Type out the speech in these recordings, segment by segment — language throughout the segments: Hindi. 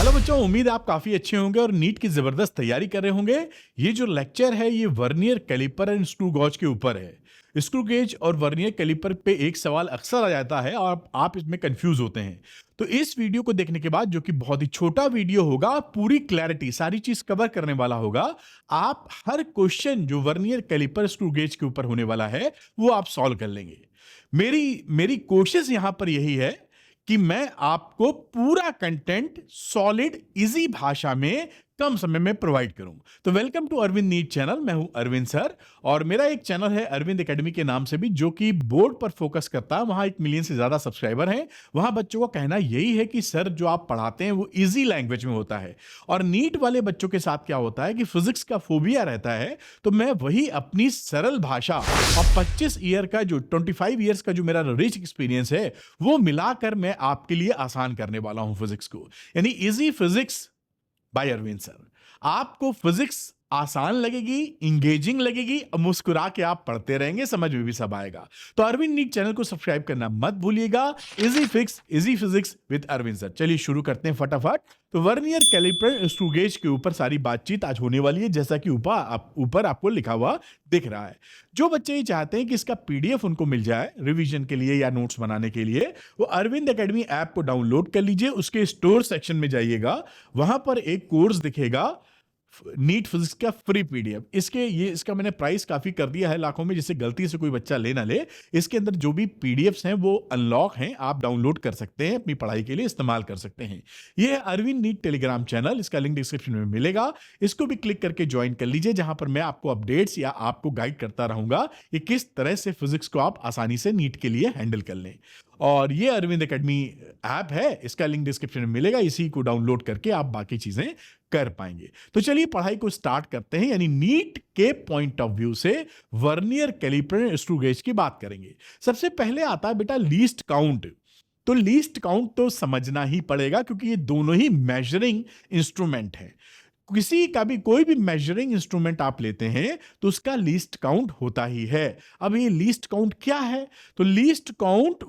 हेलो बच्चों, उम्मीद है आप काफी अच्छे होंगे और नीट की जबरदस्त तैयारी कर रहे होंगे। ये जो लेक्चर है ये vernier caliper and screw gauge के ऊपर है। स्क्रू गेज और वर्नियर कैलिपर पे एक सवाल अक्सर आ जाता है और आप इसमें कंफ्यूज होते हैं। तो इस वीडियो को देखने के बाद, जो कि बहुत ही छोटा वीडियो होगा, पूरी क्लैरिटी सारी चीज कवर करने वाला होगा। आप हर क्वेश्चन जो वर्नियर कैलिपर स्क्रू गेज के ऊपर होने वाला है वो आप सॉल्व कर लेंगे। मेरी कोशिश यहां पर यही है कि मैं आपको पूरा कंटेंट सॉलिड इजी भाषा में कम समय में प्रोवाइड करूं। तो welcome to Arvind NEET channel. मैं हूं अरविंद सर और मेरा एक चैनल है अरविंद एकेडमी के नाम से भी, जो कि बोर्ड पर फोकस करता है। वहां 1 मिलियन से ज्यादा सब्सक्राइबर हैं। वहां बच्चों का कहना यही है कि सर जो आप पढ़ाते हैं वो इजी लैंग्वेज में होता है। और नीट वाले बच्चों के साथ क्या होता है कि फिजिक्स का फोबिया रहता है, तो मैं वही अपनी सरल भाषा और 25 ईयर का जो 25 ईयर्स का जो मेरा रिच एक्सपीरियंस है वो मिलाकर मैं आपके लिए आसान करने वाला हूं फिजिक्स को। यानी easy physics by Arvind sir. आपको फिजिक्स आसान लगेगी, इंगेजिंग लगेगी और मुस्कुरा के आप पढ़ते रहेंगे, समझ में भी सब आएगा। तो अरविंद नीट चैनल को सब्सक्राइब करना मत भूलिएगा। Easy physics with Arvind sir. चलिए शुरू करते हैं फटाफट। तो वर्नियर कैलिपर स्क्रू गेज के ऊपर सारी बातचीत आज होने वाली है, जैसा कि ऊपर आपको लिखा हुआ दिख रहा है। जो बच्चे ये चाहते हैं कि इसका पीडीएफ उनको मिल जाए रिवीजन के लिए या नोट्स बनाने के लिए, वो अरविंद एकेडमी ऐप को डाउनलोड कर लीजिए। उसके स्टोर सेक्शन में जाइएगा, वहां पर एक कोर्स दिखेगा नीट फिजिक्स का फ्री पीडीएफ। इसका मैंने प्राइस काफी कर दिया है लाखों में, जिससे गलती से कोई बच्चा ले ना ले। इसके अंदर जो भी पीडीएफ्स हैं वो अनलॉक हैं, आप डाउनलोड कर सकते हैं, अपनी पढ़ाई के लिए इस्तेमाल कर सकते हैं। ये है अरविंद नीट टेलीग्राम चैनल, इसका लिंक डिस्क्रिप्शन में मिलेगा। इसको भी क्लिक करके ज्वाइन कर लीजिए, जहां पर मैं आपको अपडेट्स या आपको गाइड करता रहूंगा कि किस तरह से फिजिक्स को आप आसानी से नीट के लिए हैंडल कर लें। और ये अरविंद एकेडमी ऐप है, इसका लिंक डिस्क्रिप्शन में मिलेगा। इसी को डाउनलोड करके आप बाकी चीजें कर पाएंगे। तो चलिए पढ़ाई को स्टार्ट करते हैं। यानी नीट के पॉइंट ऑफ व्यू से वर्नियर कैलिपर स्क्रू गेज की बात करेंगे। सबसे पहले आता है बेटा लीस्ट काउंट। तो लीस्ट काउंट तो समझना ही पड़ेगा, क्योंकि ये दोनों ही मेजरिंग इंस्ट्रूमेंट है। किसी का भी कोई भी मेजरिंग इंस्ट्रूमेंट आप लेते हैं तो उसका लीस्ट काउंट होता ही है। अब ये लीस्ट काउंट क्या है? तो लीस्ट काउंट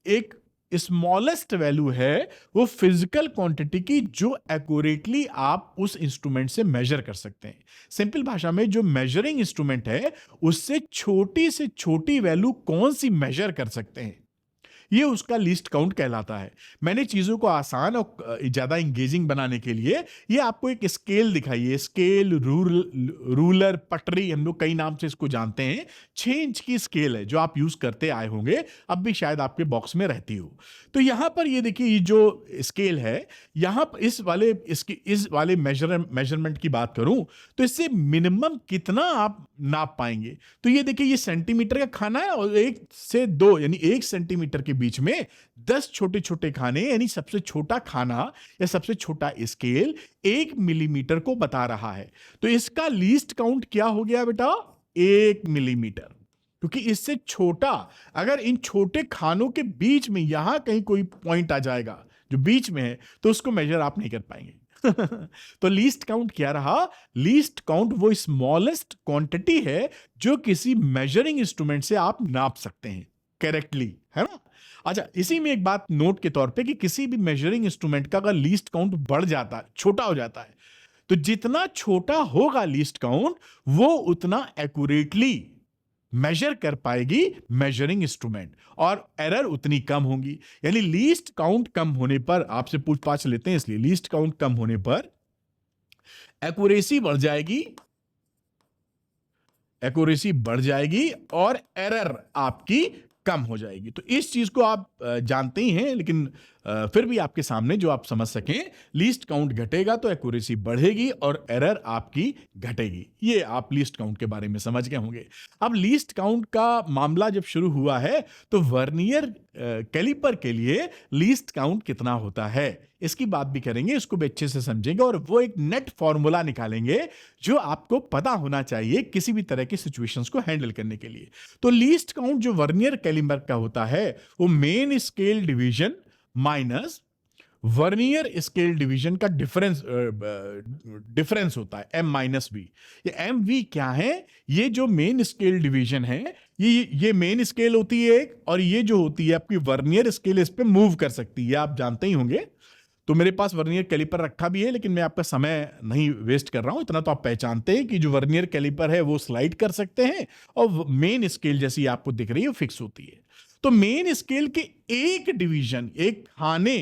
एक स्मॉलेस्ट वैल्यू है, वो फिजिकल क्वांटिटी की जो एक्यूरेटली आप उस इंस्ट्रूमेंट से मेजर कर सकते हैं। सिंपल भाषा में, जो मेजरिंग इंस्ट्रूमेंट है उससे छोटी से छोटी वैल्यू कौन सी मेजर कर सकते हैं, ये उसका लीस्ट काउंट कहलाता है। मैंने चीजों को आसान और ज्यादा इंगेजिंग बनाने के लिए ये आपको एक स्केल दिखाई है। स्केल, रूलर, पटरी, हम लोग कई नाम से इसको जानते हैं। 6 इंच की स्केल है जो आप यूज करते आए होंगे, अब भी शायद आपके बॉक्स में रहती हो। तो यहां पर ये देखिए, ये जो स्केल है, यहां पर इस वाले मेजरमेंट की बात करूं तो इससे मिनिमम कितना आप नाप पाएंगे। तो ये देखिए, ये सेंटीमीटर का खाना है और 1 से 2 यानी 1 सेंटीमीटर के बीच में 10 छोटे छोटे खाने, यानी सबसे छोटा खाना या सबसे छोटा स्केल 1 मिलीमीटर को बता रहा है। तो इसका लीस्ट काउंट क्या हो गया बेटा? 1 मिलीमीटर। क्योंकि इससे छोटा, अगर इन छोटे खानों के बीच में यहां कहीं कोई पॉइंट आ जाएगा जो बीच में है, तो उसको मेजर आप नहीं कर पाएंगे। तो लीस्ट काउंट क्या रहा? लीस्ट काउंट वो स्मॉलेस्ट क्वांटिटी है जो किसी मेजरिंग इंस्ट्रूमेंट से आप नाप सकते हैं करेक्टली, है ना? अच्छा, इसी में एक बात नोट के तौर पे कि किसी भी मेजरिंग इंस्ट्रूमेंट का अगर लीस्ट काउंट बढ़ जाता है, छोटा हो जाता है, तो जितना छोटा होगा लीस्ट काउंट, वो उतना एक्यूरेटली मेजर कर पाएगी मेजरिंग इंस्ट्रूमेंट, और एरर उतनी कम होगी। यानी लीस्ट काउंट कम होने पर, आपसे पूछताछ लेते हैं इसलिए, लीस्ट काउंट कम होने पर एक्यूरेसी बढ़ जाएगी और एरर आपकी कम हो जाएगी। तो इस चीज को आप जानते ही हैं, लेकिन फिर भी आपके सामने जो आप समझ सकें, लीस्ट काउंट घटेगा तो एक्यूरेसी बढ़ेगी और एरर आपकी घटेगी। ये आप लीस्ट काउंट के बारे में समझ गए होंगे। अब लीस्ट काउंट का मामला जब शुरू हुआ है तो वर्नियर कैलिपर के लिए लीस्ट काउंट कितना होता है, इसकी बात भी करेंगे, इसको भी अच्छे से समझेंगे और वो एक नेट फॉर्मूला निकालेंगे जो आपको पता होना चाहिए किसी भी तरह की सिचुएशंस को हैंडल करने के लिए। तो लीस्ट काउंट जो वर्नियर कैलिपर का होता है वो main scale division minus vernier scale division का डिफरेंस होता है, एम माइनस वी। ये एम वी क्या है? ये जो मेन स्केल डिवीजन है, ये मेन स्केल होती है एक, और ये जो होती है आपकी वर्नियर स्केल, इस पे मूव कर सकती है, आप जानते ही होंगे। तो मेरे पास वर्नियर कैलिपर रखा भी है, लेकिन मैं आपका समय नहीं वेस्ट कर रहा हूं। इतना तो आप पहचानते हैं कि जो वर्नियर कैलिपर है वो स्लाइड कर सकते हैं और मेन स्केल जैसी आपको दिख रही है फिक्स होती है। तो मेन स्केल के एक डिवीजन, एक खाने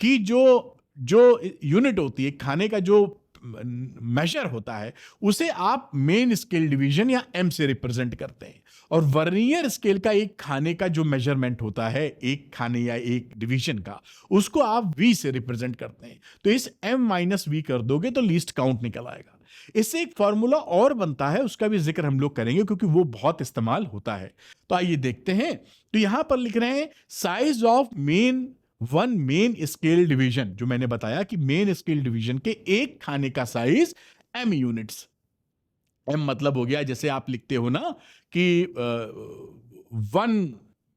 की जो जो यूनिट होती है, खाने का जो मेजर होता है, उसे आप मेन स्केल डिवीजन या एम से रिप्रेजेंट करते हैं। और वर्नियर स्केल का एक खाने का जो मेजरमेंट होता है, एक खाने या एक डिवीजन का, उसको आप वी से रिप्रेजेंट करते हैं। तो इस एम माइनस वी कर दोगे तो लीस्ट काउंट निकल आएगा। इससे एक फॉर्मूला और बनता है, उसका भी जिक्र हम लोग करेंगे क्योंकि वो बहुत इस्तेमाल होता है। तो आइए देखते हैं। तो यहां पर लिख रहे हैं size of one main scale division, जो मैंने बताया कि मेन स्केल डिवीजन के एक खाने का साइज एम यूनिट्स। एम मतलब हो गया, जैसे आप लिखते हो ना कि 1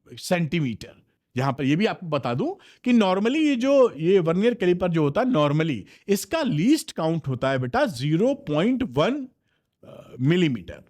सेंटीमीटर। यहां पर ये भी आपको बता दूं कि नॉर्मली ये वर्नियर कैलिपर जो होता है, नॉर्मली इसका लीस्ट काउंट होता है बेटा 0.1 मिलीमीटर।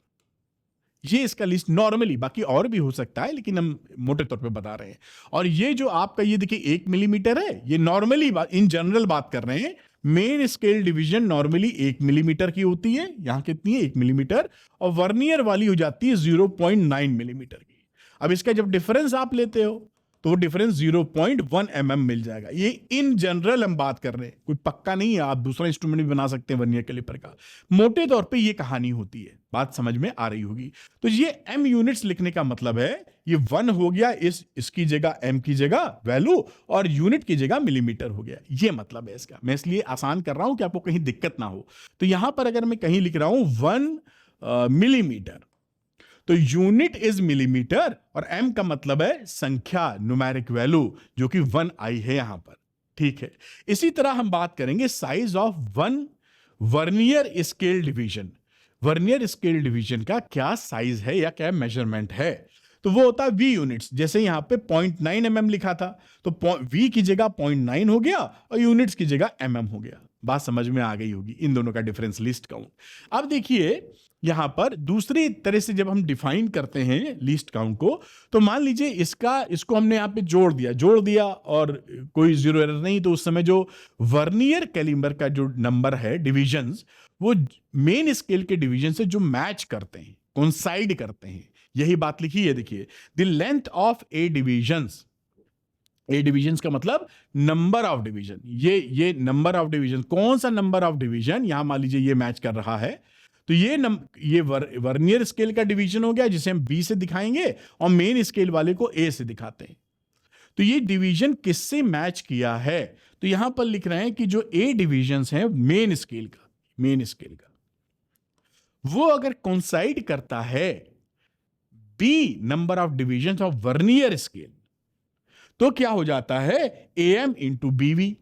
ये इसका लिस्ट नॉर्मली, बाकी और भी हो सकता है लेकिन हम मोटे तौर पे बता रहे हैं। और ये जो आपका ये देखिए 1 मिलीमीटर है, ये नॉर्मली इन जनरल बात कर रहे हैं। Main scale division normally 1 millimetre की होती है, यहां कितनी है 1 मिलीमीटर, और वर्नियर वाली हो जाती है 0.9 मिलीमीटर की। अब इसका जब डिफरेंस आप लेते हो तो वो डिफरेंस 0.1 mm मिल जाएगा। ये इन जनरल हम बात कर रहे हैं, कोई पक्का नहीं है, आप दूसरा इंस्ट्रूमेंट भी बना सकते हैं वर्नियर कैलिपर का। मोटे तौर पे ये कहानी होती है, बात समझ में आ रही होगी। तो ये m यूनिट्स लिखने का मतलब है ये 1 हो गया, इसकी जगह m की जगह वैल्यू, और यूनिट की जगह मिलीमीटर हो गया। ये मतलब है इसका। मैं इसलिए आसान कर रहा हूं कि आपको कहीं दिक्कत ना हो। तो यहां पर अगर मैं कहीं लिख रहा हूं 1 मिलीमीटर, तो यूनिट इज मिलीमीटर और m का मतलब है संख्या, न्यूमेरिक वैल्यू, जो कि 1 आई है यहां पर। ठीक है। इसी तरह हम बात करेंगे size of one vernier scale division. Vernier scale division का क्या साइज है या क्या मेजरमेंट है, तो वो होता है v यूनिट्स। जैसे यहां पे 0.9 mm लिखा था, तो v की जगह 0.9 हो गया और यूनिट्स की जगह mm हो गया। बात समझ में आ गई होगी, इन दोनों का डिफरेंस लिस्ट काउंट। अब देखिए यहां पर दूसरी तरह से जब हम डिफाइन करते हैं लीस्ट काउंट को, तो मान लीजिए इसको हमने यहां पे जोड़ दिया और कोई जीरो एरर नहीं, तो उस समय जो वर्नियर कैलिपर का जो नंबर है डिविजन्स, वो मेन स्केल के डिवीजन से जो मैच करते हैं, कोइंसाइड करते हैं, यही बात लिखी है। देखिए the length of A divisions का मतलब नंबर ऑफ डिवीजन। ये नंबर ऑफ डिवीजन, कौन सा नंबर ऑफ डिवीजन, यहां मान लीजिए ये मैच कर रहा है, तो ये वर्नियर स्केल का डिवीजन हो गया, जिसे हम बी से दिखाएंगे और मेन स्केल वाले को ए से दिखाते हैं। तो ये डिवीजन किससे मैच किया है, तो यहां पर लिख रहे हैं कि जो ए डिवीजन्स हैं मेन स्केल का, वो अगर कोइंसाइड करता है B number of division of vernier scale, तो क्या हो जाता है AM इंटू BV।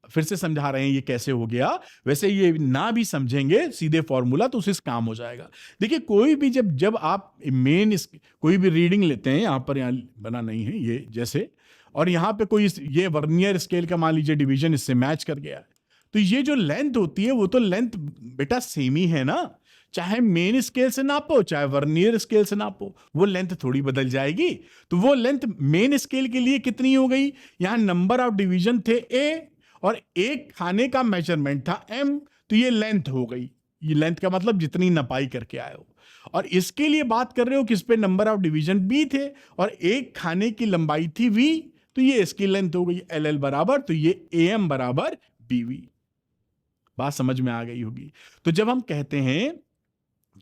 फिर से समझा रहे हैं ये कैसे हो गया। वैसे ये ना भी समझेंगे सीधे फॉर्मूला तो उससे काम हो जाएगा। देखिए कोई भी जब आप कोई भी रीडिंग लेते हैं, यहां पर बना नहीं है ये जैसे, और यहां पे कोई ये वर्नियर स्केल का मान लीजिए डिवीजन इससे मैच कर गया है, तो ये जो लेंथ होती है वो तो लेंथ बेटा सेम ही है ना, चाहे मेन स्केल से नापो चाहे वर्नियर स्केल से नापो, वो लेंथ थोड़ी बदल जाएगी। तो वो लेंथ मेन स्केल के लिए कितनी हो गई, यहां नंबर ऑफ डिवीजन थे A और एक खाने का मेजरमेंट था M, तो ये लेंथ हो गई। ये लेंथ का मतलब जितनी नपाई करके आए हो। और इसके लिए बात कर रहे हो किस पे, नंबर ऑफ डिवीजन B थे और एक खाने की लंबाई थी V, तो ये इसकी लेंथ हो गई LL बराबर, तो ये AM बराबर BV। बात समझ में आ गई होगी। तो जब हम कहते हैं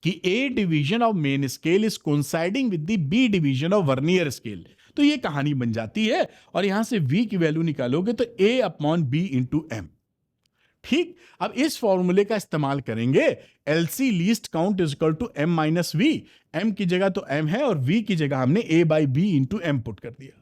कि A division of main scale is coinciding with the B division of vernier scale, तो ये कहानी बन जाती है। और यहां से V की वैल्यू निकालोगे तो A/B इंटू M। ठीक, अब इस फॉर्मूले का इस्तेमाल करेंगे, LC least count is equal to M minus V। M की जगह तो M है और V की जगह हमने A/B इंटू M पुट कर दिया,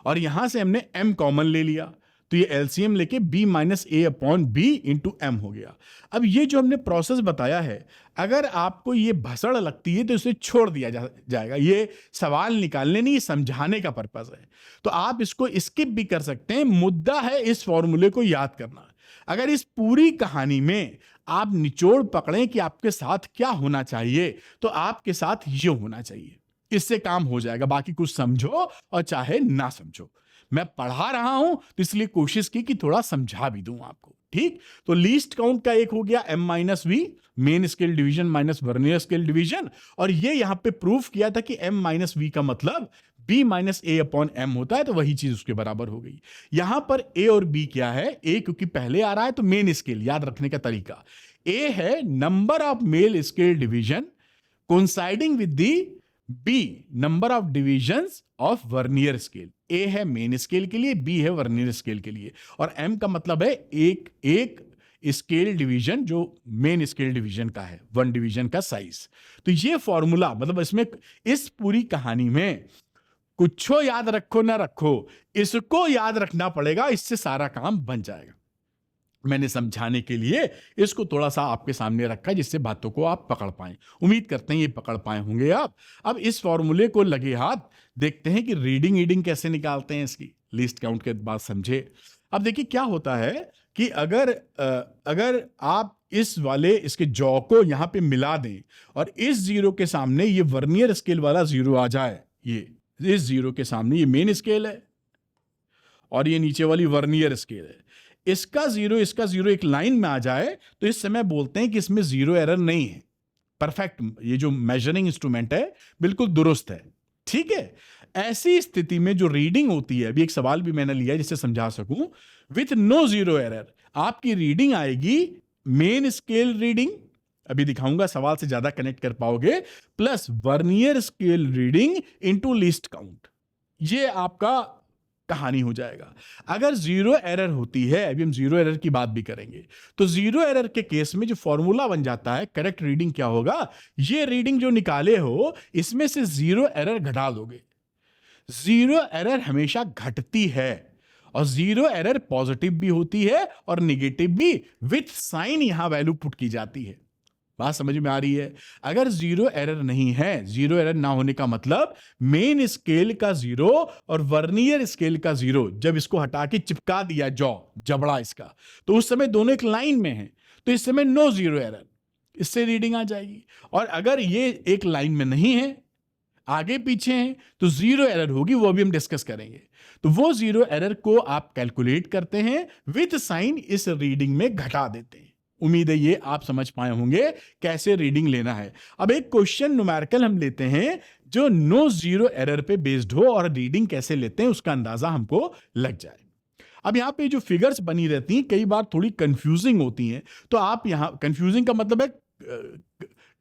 और यहां से हमने M कॉमन ले लिया, तो ये एलसीएम लेके B minus A/B into M हो गया। अब ये जो हमने प्रोसेस बताया है, अगर आपको ये भसड़ लगती है तो इसे छोड़ दिया जाएगा। ये सवाल निकालने नहीं, समझाने का पर्पस है, तो आप इसको स्किप भी कर सकते हैं। मुद्दा है इस फॉर्मूले को याद करना। अगर इस पूरी कहानी में आप निचोड़ पकड़ें कि आपके साथ क्या होना चाहिए, तो आपके साथ ये होना चाहिए, इससे काम हो जाएगा। बाकी कुछ समझो और चाहे ना समझो। मैं पढ़ा रहा हूं तो इसलिए कोशिश की कि थोड़ा समझा भी दूं आपको। ठीक, तो लीस्ट काउंट का एक हो गया m minus V, main scale division minus vernier scale division, और ये यहां पे प्रूफ किया था कि m माइनस वी का मतलब b minus A upon M होता है, तो वही चीज उसके बराबर हो गई। यहां पर a और b क्या है, a क्योंकि पहले आ रहा है तो मेन स्केल याद रखने का तरीका, a है number of male scale division coinciding with the B number of divisions of vernier scale. A है मेन स्केल के लिए, B है वर्नियर स्केल के लिए, और M का मतलब है एक स्केल डिवीजन जो मेन स्केल डिवीजन का है, वन डिवीजन का साइज। तो ये फॉर्मूला मतलब इसमें इस पूरी कहानी में कुछ याद रखो ना रखो, इसको याद रखना पड़ेगा, इससे सारा काम बन जाएगा। मैंने समझाने के लिए इसको थोड़ा सा आपके सामने रखा जिससे बातों को आप पकड़ पाएं। उम्मीद करते हैं ये पकड़ पाए होंगे आप। अब इस फॉर्मूले को लगे हाथ देखते हैं कि रीडिंग ईडिंग कैसे निकालते हैं इसकी, लिस्ट काउंट के बाद समझे। अब देखिए क्या होता है कि अगर आप इस वाले इसके जॉ को यहां पे मिला दें और इस जीरो के सामने ये वर्नियर स्केल वाला जीरो आ जाए, ये इस जीरो के सामने ये मेन स्केल है और ये नीचे वाली वर्नियर स्केल है, इसका जीरो एक लाइन में आ जाए तो इस समय बोलते हैं कि इसमें जीरो एरर नहीं है, परफेक्ट, ये जो मेजरिंग इंस्ट्रूमेंट है बिल्कुल दुरुस्त है। ठीक है, ऐसी स्थिति में जो रीडिंग होती है, अभी एक सवाल भी मैंने लिया जिससे समझा सकूं, विथ नो जीरो एरर आपकी रीडिंग आएगी मेन स्केल रीडिंग, अभी दिखाऊंगा सवाल से ज्यादा कनेक्ट कर पाओगे, plus vernier scale reading into least count. ये आपका कहानी हो जाएगा। अगर जीरो एरर होती है, अभी हम जीरो एरर की बात भी करेंगे, तो जीरो एरर के केस में जो फॉर्मूला बन जाता है, करेक्ट रीडिंग क्या होगा, ये रीडिंग जो निकाले हो इसमें से जीरो एरर घटा दोगे। जीरो एरर हमेशा घटती है और जीरो एरर पॉजिटिव भी होती है और निगेटिव भी, विथ साइन यहां वैल्यू पुट की जाती है। बात समझ में आ रही है? अगर जीरो एरर नहीं है, जीरो एरर ना होने का मतलब मेन स्केल का जीरो और वर्नियर स्केल का जीरो जब इसको हटा के चिपका दिया जबड़ा इसका, तो उस समय दोनों एक लाइन में है, तो इस समय नो जीरो एरर, इससे रीडिंग आ जाएगी। और अगर ये एक लाइन में नहीं है, आगे पीछे है, तो जीरो एरर होगी, वो भी हम डिस्कस करेंगे। तो वो जीरो एरर को आप कैलकुलेट करते हैं, विथ साइन इस रीडिंग में घटा देते हैं। उम्मीद है ये आप समझ पाए होंगे कैसे रीडिंग लेना है। अब एक क्वेश्चन न्यूमेरिकल हम लेते हैं जो नो जीरो एरर पे बेस्ड हो और रीडिंग कैसे लेते हैं उसका अंदाजा हमको लग जाए। अब यहाँ पे जो फिगर्स बनी रहती हैं कई बार थोड़ी कंफ्यूजिंग होती हैं, तो आप यहाँ, कंफ्यूजिंग का मतलब है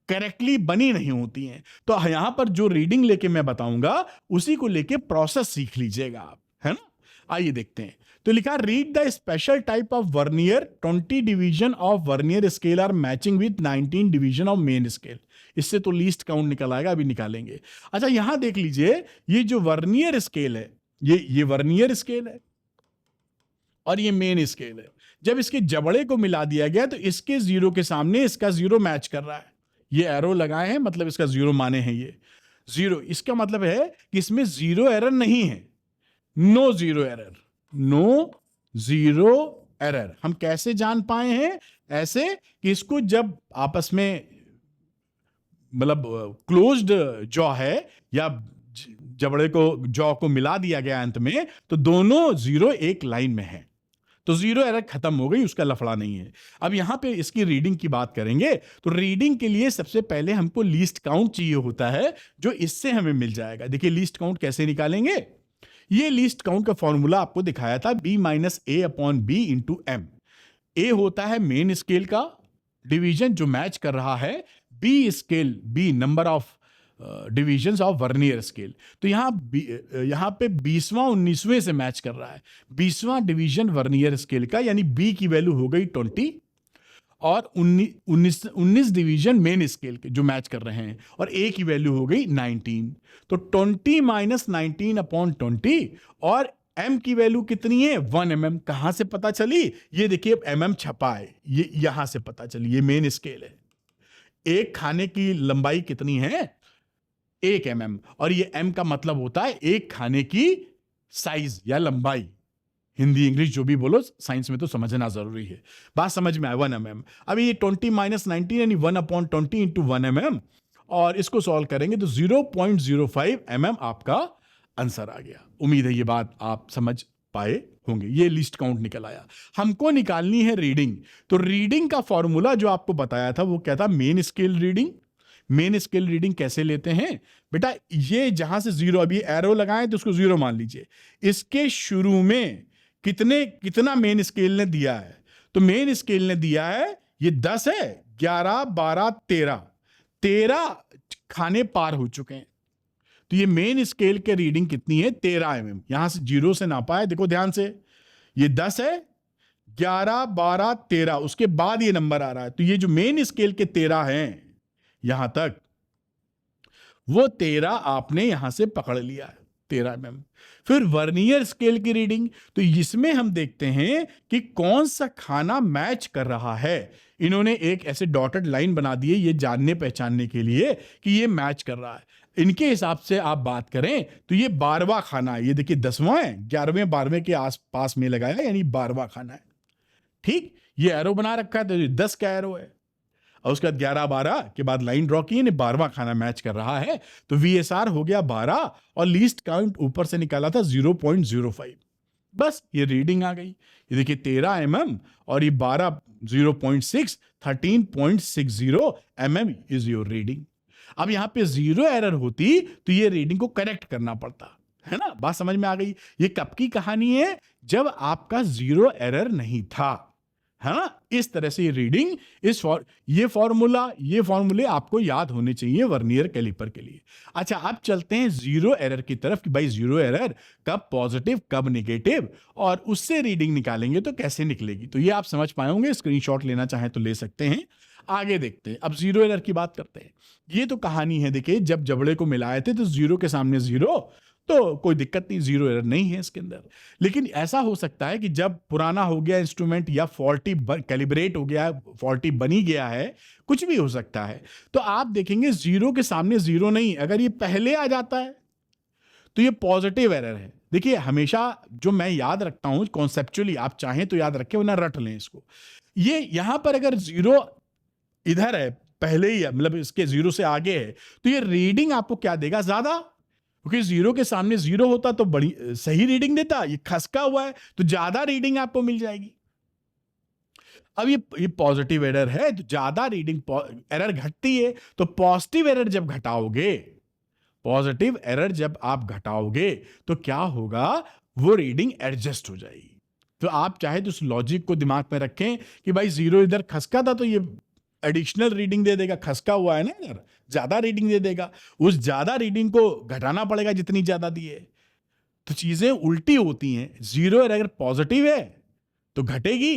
करेक्टली बनी नहीं होती हैं, तो यहाँ पर जो रीडिंग लेके मैं बताऊंगा उसी को लेके प्रोसेस सीख लीजिएगा आप, है ना। आइए देखते हैं। तो लिखा, read the special type of vernier, 20 division of vernier scale are matching with 19 division of main scale. इससे तो लीस्ट काउंट निकल आएगा, अभी निकालेंगे। अच्छा यहां देख लीजिए, ये जो वर्नियर स्केल है, ये वर्नियर स्केल है और ये मेन स्केल है। जब इसके जबड़े को मिला दिया गया तो इसके जीरो के सामने इसका जीरो मैच कर रहा है, ये एरो लगाए हैं मतलब इसका जीरो माने हैं ये जीरो, इसका मतलब है कि इसमें जीरो एरर नहीं है, no zero error, no zero error. हम कैसे जान पाए हैं? ऐसे कि इसको जब आपस में मतलब क्लोज्ड जॉ है या जबड़े को जॉ को मिला दिया गया अंत में, तो दोनों जीरो एक लाइन में है, तो जीरो एरर खत्म हो गई, उसका लफड़ा नहीं है। अब यहां पे इसकी रीडिंग की बात करेंगे, तो रीडिंग के लिए सबसे पहले हमको लीस्ट काउंट चाहिए होता है, जो इससे हमें मिल जाएगा। देखिए लीस्ट काउंट कैसे निकालेंगे, ये लीस्ट काउंट का फॉर्मूला आपको दिखाया था, b minus A upon B into M. A होता है मेन स्केल का डिवीजन जो मैच कर रहा है B scale, B number of divisions of vernier scale, तो यहां पे 20वां 19वें से मैच कर रहा है। 20वां डिवीजन वर्नियर स्केल का, यानी बी की वैल्यू हो गई 20 और 19 डिवीजन मेन स्केल के जो मैच कर रहे हैं, और ए की वैल्यू हो गई 19। तो 20 माइनस 19 अपॉन 20, और एम की वैल्यू कितनी है 1 mm। कहां से पता चली? ये देखिए mm छपा है, ये यहां से पता चली, ये मेन स्केल है। एक खाने की लंबाई कितनी है 1 mm, और ये m का मतलब होता है एक खाने की साइज या लंबाई। हिंदी इंग्लिश जो भी बोलो, साइंस में तो समझना जरूरी है। बात समझ में आया, 1 mm। अभी ये 20 माइनस 19 यानी 1 अपॉन 20 इंटू 1 mm, और इसको सॉल्व करेंगे तो 0.05 mm आपका आंसर आ गया। उम्मीद है ये बात आप समझ पाए होंगे। ये लिस्ट काउंट निकल आया। हमको निकालनी है रीडिंग। तो रीडिंग का फॉर्मूला जो आपको बताया था वो क्या था? Main scale reading. Main scale reading कैसे लेते हैं बेटा? ये जहां से जीरो, अभी एरो लगाएं तो उसको जीरो मान लीजिए। इसके शुरू में कितना मेन स्केल ने दिया है? तो मेन स्केल ने दिया है ये 10 है, 11, 12, 13 खाने पार हो चुके हैं। तो ये मेन स्केल के रीडिंग कितनी है? 13 mm। यहां से जीरो से नापा है, देखो ध्यान से। ये 10 है, 11, 12, 13, उसके बाद ये नंबर आ रहा है। तो ये जो मेन स्केल के 13 हैं यहां तक, वो 13 आपने यहां से पकड़ लिया है, 13 mm। फिर वर्नियर स्केल की रीडिंग, तो इसमें हम देखते हैं कि कौन सा खाना मैच कर रहा है। इन्होंने एक ऐसे डॉटेड लाइन बना दी है ये जानने पहचानने के लिए कि ये मैच कर रहा है। इनके हिसाब से आप बात करें तो ये 12वां खाना है। ये देखिए 10वां है, 11वें 12वें के आसपास में लगाया, यानी 12वां खाना है। ठीक, ये एरो बना रखा है तो ये 10 का एरो है, और उसके बाद 11, 12 के बाद लाइन ड्रॉ की, 12वां खाना मैच कर रहा है। तो VSR हो गया 12 और लीस्ट काउंट ऊपर से निकाला था 0.05। बस ये रीडिंग आ गई। ये देखिए 13 mm और ये 12, 0.6, 13.60 mm इज योर रीडिंग। अब यहां पे जीरो एरर होती तो ये रीडिंग को करेक्ट करना पड़ता है ना। बात समझ में आ गई? ये कब की कहानी है? जब आपका जीरो एरर नहीं था, है ना। इस तरह से ये रीडिंग, ये फॉर्मूले आपको याद होने चाहिए वर्नियर कैलिपर के लिए। अच्छा, अब चलते हैं जीरो एरर की तरफ कि भाई जीरो एरर कब पॉजिटिव कब नेगेटिव, और उससे रीडिंग निकालेंगे तो कैसे निकलेगी। तो ये आप समझ पाए होंगे, स्क्रीनशॉट लेना चाहें तो ले सकते हैं। आगे देखते हैं, अब जीरो एरर की बात करते हैं। ये तो कहानी है, देखिए जब जबड़े को मिलाए थे तो जीरो के सामने जीरो, तो कोई दिक्कत नहीं, जीरो एरर नहीं है इसके अंदर। लेकिन ऐसा हो सकता है कि जब पुराना हो गया इंस्ट्रूमेंट या फॉल्टी कैलिब्रेट हो गया, फॉल्टी बनी गया है, कुछ भी हो सकता है। तो आप देखेंगे जीरो के सामने जीरो नहीं, अगर ये पहले आ जाता है तो ये पॉजिटिव एरर है। देखिए हमेशा जो मैं याद रखता हूं कॉन्सेप्चुअली, आप चाहें तो याद रखें वरना रट लें इसको। ये यहां पर अगर जीरो इधर है, पहले ही है, मतलब इसके जीरो से आगे है, तो ये रीडिंग आपको क्या देगा? ज्यादा, क्योंकि जीरो के सामने जीरो होता तो बड़ी सही रीडिंग देता। ये खसका हुआ है तो ज्यादा रीडिंग आपको मिल जाएगी। अब ये पॉजिटिव एरर है तो ज्यादा रीडिंग, एरर घटती है तो पॉजिटिव एरर जब घटाओगे, पॉजिटिव एरर जब आप घटाओगे तो क्या होगा? वो रीडिंग एडजस्ट हो जाएगी। तो आप चाहे तो उस लॉजिक को दिमाग में रखें कि भाई जीरो इधर खसका था तो ये एडिशनल रीडिंग दे देगा, खसका हुआ है ना यार, ज्यादा रीडिंग दे देगा। उस ज्यादा रीडिंग को घटाना पड़ेगा जितनी ज्यादा दी है। तो चीजें उल्टी होती हैं। जीरो अगर पॉजिटिव है तो घटेगी,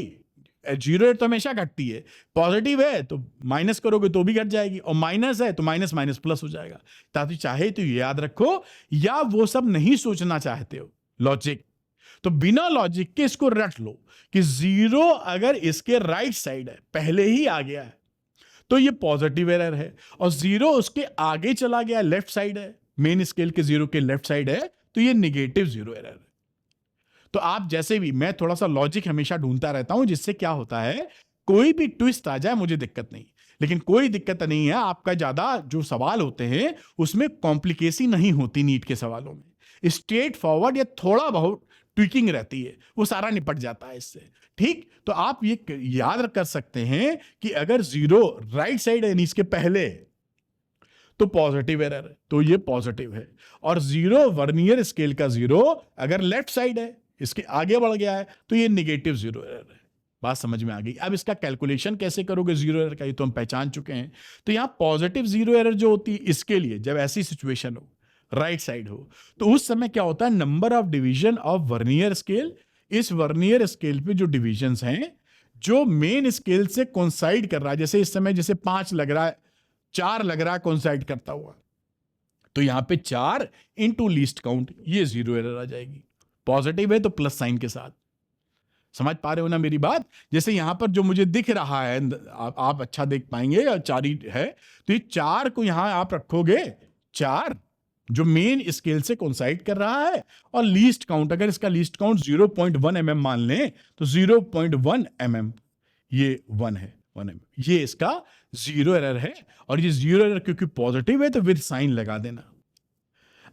जीरो एट तो हमेशा घटती है। पॉजिटिव है तो माइनस करोगे तो भी घट जाएगी, और माइनस है तो माइनस माइनस प्लस हो जाएगा। ताकि चाहे तो ये याद रखो, या वो सब नहीं सोचना चाहते हो लॉजिक, तो बिना लॉजिक के इसको रट लो कि जीरो अगर इसके राइट साइड है, पहले ही आ गया है, तो ये पॉजिटिव एरर है, और जीरो उसके आगे चला गया, लेफ्ट साइड है, मेन स्केल के जीरो के लेफ्ट साइड है, तो ये निगेटिव जीरो एरर है। तो आप जैसे भी, मैं थोड़ा सा लॉजिक हमेशा ढूंढता रहता हूं, जिससे क्या होता है कोई भी ट्विस्ट आ जाए मुझे दिक्कत नहीं। लेकिन कोई दिक्कत नहीं है, आपका ज्यादा जो सवाल होते हैं उसमें कॉम्प्लिकेसी नहीं होती। नीट के सवालों में स्ट्रेट फॉरवर्ड या थोड़ा बहुत ट्विकिंग रहती है, वो सारा निपट जाता है इससे। ठीक, तो आप ये याद कर सकते हैं कि अगर जीरो राइट साइड है यानी इसके पहले, तो पॉजिटिव एरर है, तो ये पॉजिटिव है। और जीरो वर्नियर स्केल का जीरो अगर लेफ्ट साइड है, इसके आगे बढ़ गया है, तो ये निगेटिव जीरो एरर है। बात समझ में आ गई? अब इसका कैलकुलेशन कैसे करोगे जीरो एरर का, ये तो हम पहचान चुके हैं। तो यहां पॉजिटिव जीरो एरर जो होती है, इसके लिए जब ऐसी सिचुएशन हो, राइट साइड हो, तो उस समय क्या होता है? Number of division of vernier scale, इस वर्नियर स्केल पे जो डिविजन्स हैं जो मेन स्केल से कोइंसाइड कर रहा है, जैसे इस समय जैसे 5 लग रहा है, 4 लग रहा है कोइंसाइड करता हुआ, तो यहां पे 4 इंटू लीस्ट काउंट, ये जीरो एरर आ जाएगी। पॉजिटिव है तो प्लस साइन के साथ। समझ पा रहे हो ना मेरी बात? जैसे यहां पर जो मुझे दिख रहा है, आप अच्छा देख पाएंगे, 4 ही है, तो ये 4 को यहां आप रखोगे, 4 जो मेन स्केल से कोइंसाइड कर रहा है, और लीस्ट काउंट, अगर इसका लीस्ट काउंट 0.1 mm मान लें तो 0.1 mm ये 1 है, 1 mm, ये इसका जीरो एरर है। और ये जीरो एरर क्योंकि पॉजिटिव है तो विद साइन लगा देना।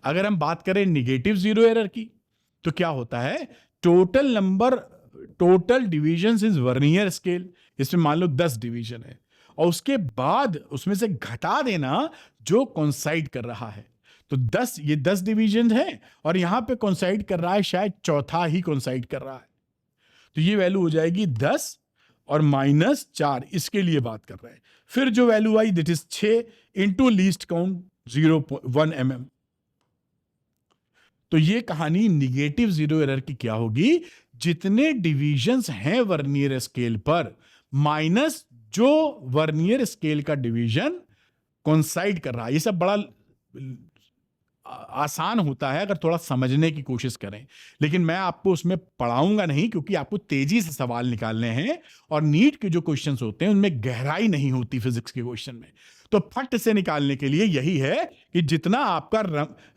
अगर हम बात करें निगेटिव जीरो एरर की, तो क्या होता है, total division is vernier scale, इसमें मान लो 10 डिवीजन है और उसके बाद उसमें से घटा देना जो कोइंसाइड कर रहा है। तो 10, ये 10 डिवीजन है और यहां पे कोइंसाइड कर रहा है शायद चौथा ही कोइंसाइड कर रहा है, तो ये वैल्यू हो जाएगी 10 और -4, इसके लिए बात कर रहे हैं। फिर जो value I that is 6 into least count 0.1 mm। तो ये कहानी निगेटिव जीरो एरर की क्या होगी, जितने डिविजन्स हैं वर्नियर स्केल पर माइनस जो वर्नियर स्केल का डिवीजन कोइंसाइड कर रहा है। ये सब बड़ा आसान होता है अगर थोड़ा समझने की कोशिश करें, लेकिन मैं आपको उसमें पढ़ाऊंगा नहीं क्योंकि आपको तेजी से सवाल निकालने हैं और नीट के जो क्वेश्चंस होते हैं उनमें गहराई नहीं होती फिजिक्स के क्वेश्चन में। तो फट से निकालने के लिए यही है कि जितना आपका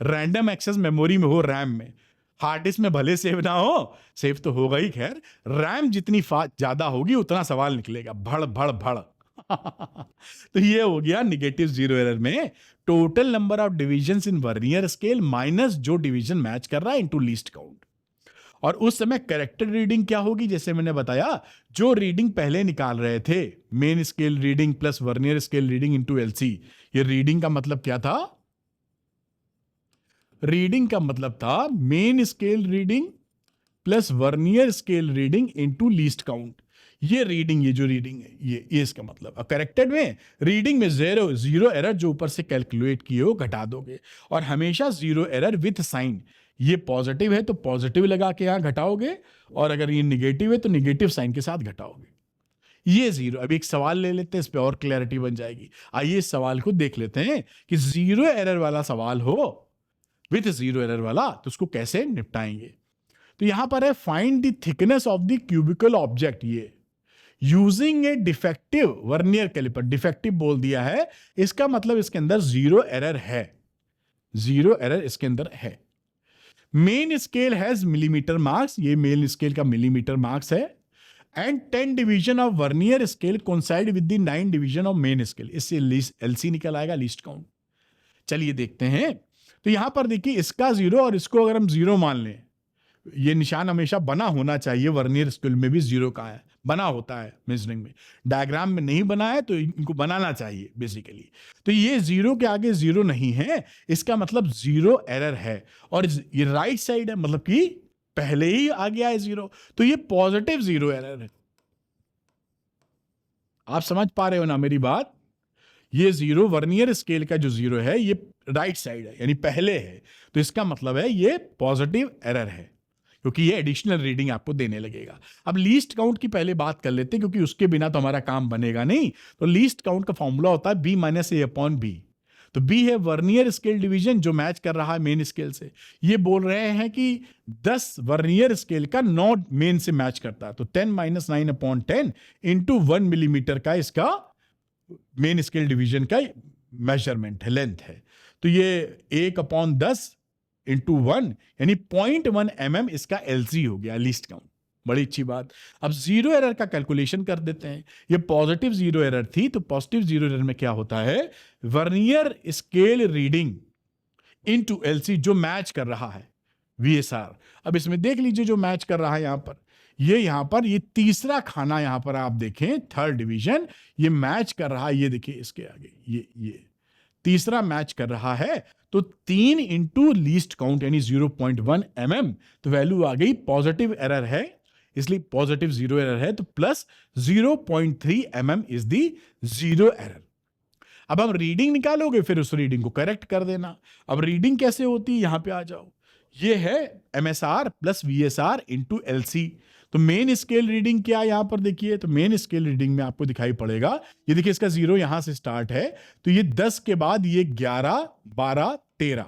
रैंडम एक्सेस मेमोरी में हो, रैम में, हार्ड डिस्क में भले सेव ना हो, सेव तो होगा ही, खैर रैम जितनी ज्यादा होगी उतना सवाल निकलेगा, भड़ भड़ भड़। तो ये हो गया निगेटिव जीरो एरर में total number of divisions in vernier scale minus जो डिवीजन मैच कर रहा है इनटू लीस्ट काउंट। और उस समय करेक्टेड रीडिंग क्या होगी, जैसे मैंने बताया, जो रीडिंग पहले निकाल रहे थे main scale reading plus vernier scale reading into LC. ये रीडिंग का मतलब क्या था, रीडिंग का मतलब था main scale reading plus vernier scale reading into least count. ये रीडिंग, ये जो रीडिंग है ये इसका मतलब। करेक्टेड में रीडिंग में जीरो एरर जो ऊपर से कैलकुलेट किए हो घटा दोगे, और हमेशा जीरो एरर विथ साइन। ये पॉजिटिव है तो पॉजिटिव लगा के यहां घटाओगे, और अगर ये निगेटिव है तो निगेटिव साइन के साथ घटाओगे। ये जीरो। अभी एक सवाल ले लेते हैं, इस पे और क्लैरिटी बन जाएगी। आइए इस सवाल को देख लेते हैं कि जीरो एरर वाला सवाल हो, विथ जीरो एरर वाला, तो उसको कैसे निपटाएंगे। तो यहां पर है find the thickness of the cubical object, ये using a defective vernier calliper. Defective बोल दिया है, इसका मतलब इसके अंदर जीरो एरर है, जीरो एरर इसके अंदर है। Main scale has millimetre marks, ये मेन स्केल का मिलीमीटर मार्क्स है, and 10 division of vernier scale coincide with the 9 division of main scale. इससे एलसी निकल आएगा, लीस्ट काउंट। चलिए देखते हैं। तो यहां पर देखिए इसका जीरो और इसको अगर हम जीरो मान लें, ये निशान हमेशा बना होना चाहिए, वर्नियर स्केल में भी जीरो का है, बना होता है मेजरिंग में, डायग्राम में नहीं बना है तो इनको बनाना चाहिए बेसिकली। तो ये जीरो के आगे जीरो नहीं है, इसका मतलब जीरो एरर है, और ये राइट साइड है, मतलब कि पहले ही आ गया है जीरो, तो ये पॉजिटिव जीरो एरर है। आप समझ पा रहे हो ना मेरी बात। ये जीरो वर्नियर स्केल का जो जीरो है ये राइट साइड है, यानी पहले है, तो इसका मतलब है ये पॉजिटिव एरर है, क्योंकि ये एडिशनल रीडिंग आपको देने लगेगा। अब लीस्ट काउंट की पहले बात कर लेते हैं, क्योंकि उसके बिना तो हमारा काम बनेगा नहीं। तो लीस्ट काउंट का फॉर्मूला होता है b - a/b। तो b है वर्नियर स्केल डिवीजन जो मैच कर रहा है मेन स्केल से। ये बोल रहे हैं कि 10 वर्नियर स्केल का 9 मेन से मैच करता है, तो 10 - 9/10 इंटू 1 मिलीमीटर का इसका मेन स्केल डिवीजन का मेजरमेंट है, लेंथ है। तो ये 1/10 इंटू 1 यानी 0.1 mm इसका एलसी हो गया, लीस्ट काउंट। बड़ी अच्छी बात। अब जीरो एरर का कैलकुलेशन कर देते हैं। ये पॉजिटिव जीरो एरर थी, तो पॉजिटिव जीरो एरर में क्या होता है, vernier scale reading into LC जो मैच कर रहा है वीएसआर। अब इसमें देख लीजिए जो मैच कर रहा है यहां पर ये तीसरा खाना, यहां पर आप देखें थर्ड डिवीजन, ये मैच कर रहा है। ये देखिए इसके आगे ये तीसरा मैच कर रहा है, तो 3 इंटू लीस्ट काउंट यानी 0.1 mm, तो वैल्यू आ गई, पॉजिटिव एरर है इसलिए पॉजिटिव जीरो एरर है, तो plus 0.3 mm is the zero error. अब हम रीडिंग निकालोगे, फिर उस रीडिंग को करेक्ट कर देना। अब रीडिंग कैसे होती है, यहां पे आ जाओ। ये है MSR plus VSR into LC। तो मेन स्केल रीडिंग क्या है यहां पर देखिए, तो मेन स्केल रीडिंग में आपको दिखाई पड़ेगा, ये देखिए इसका जीरो यहां से स्टार्ट है, तो ये 10 के बाद ये 11 12 13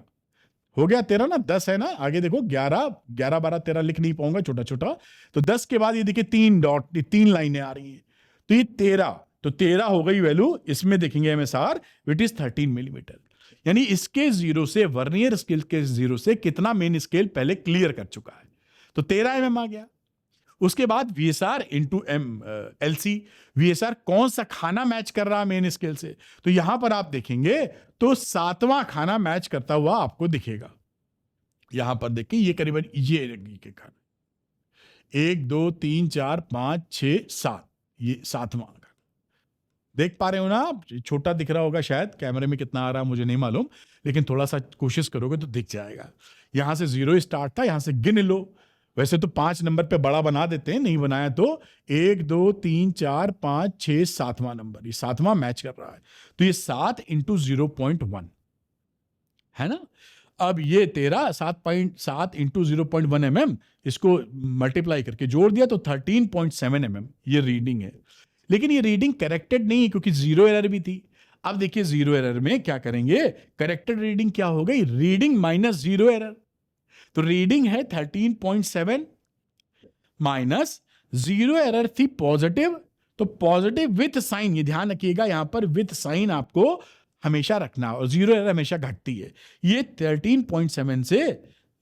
हो गया, 13 ना, 10 है ना, आगे देखो 11 12 13 लिख नहीं पाऊंगा छोटा छोटा, तो 10 के बाद ये देखिए 3 डॉट, 3 लाइनें आ रही हैं, तो ये 13, तो 13 हो गई वैल्यू। इसमें देखेंगे MSR विच इज 13 मिलीमीटर, यानी इसके जीरो से, वर्नियर स्केल के जीरो से कितना मेन स्केल पहले क्लियर कर चुका है, तो 13 mm आ गया। उसके बाद VSR इंटू LC, VSR कौन सा खाना मैच कर रहा है मेन स्केल से, तो यहां पर आप देखेंगे तो 7वां खाना मैच करता हुआ आपको दिखेगा। यहां पर देखिए ये करीबन ये के खान 1 2 3 4 5 6 7, ये 7वां खाना देख पा रहे हो ना आप? छोटा दिख रहा होगा शायद कैमरे में, कितना आ रहा है मुझे नहीं मालूम, लेकिन थोड़ा सा कोशिश करोगे तो दिख जाएगा। यहां से 0 स्टार्ट था, यहां से गिन लो। वैसे तो 5 नंबर पे बड़ा बना देते हैं, नहीं बनाया तो 1 2 3 4 5 6 7वां नंबर, ये 7वां मैच कर रहा है, तो ये 7 इंटू 0.1 है ना। अब ये तेरा 7.7 इंटू 0.1 mm, इसको मल्टीप्लाई करके जोड़ दिया तो 13.7 mm ये रीडिंग है। लेकिन ये रीडिंग करेक्टेड नहीं है क्योंकि जीरो एरर भी थी। अब देखिए जीरो एरर में क्या करेंगे, करेक्टेड रीडिंग क्या हो गई, रीडिंग माइनस जीरो एरर। तो रीडिंग है 13.7 माइनस जीरो एरर थी पॉजिटिव, तो पॉजिटिव विथ साइन, ये ध्यान रखिएगा यहां पर विथ साइन आपको हमेशा रखना, और जीरो एरर हमेशा घटती है। ये 13.7 से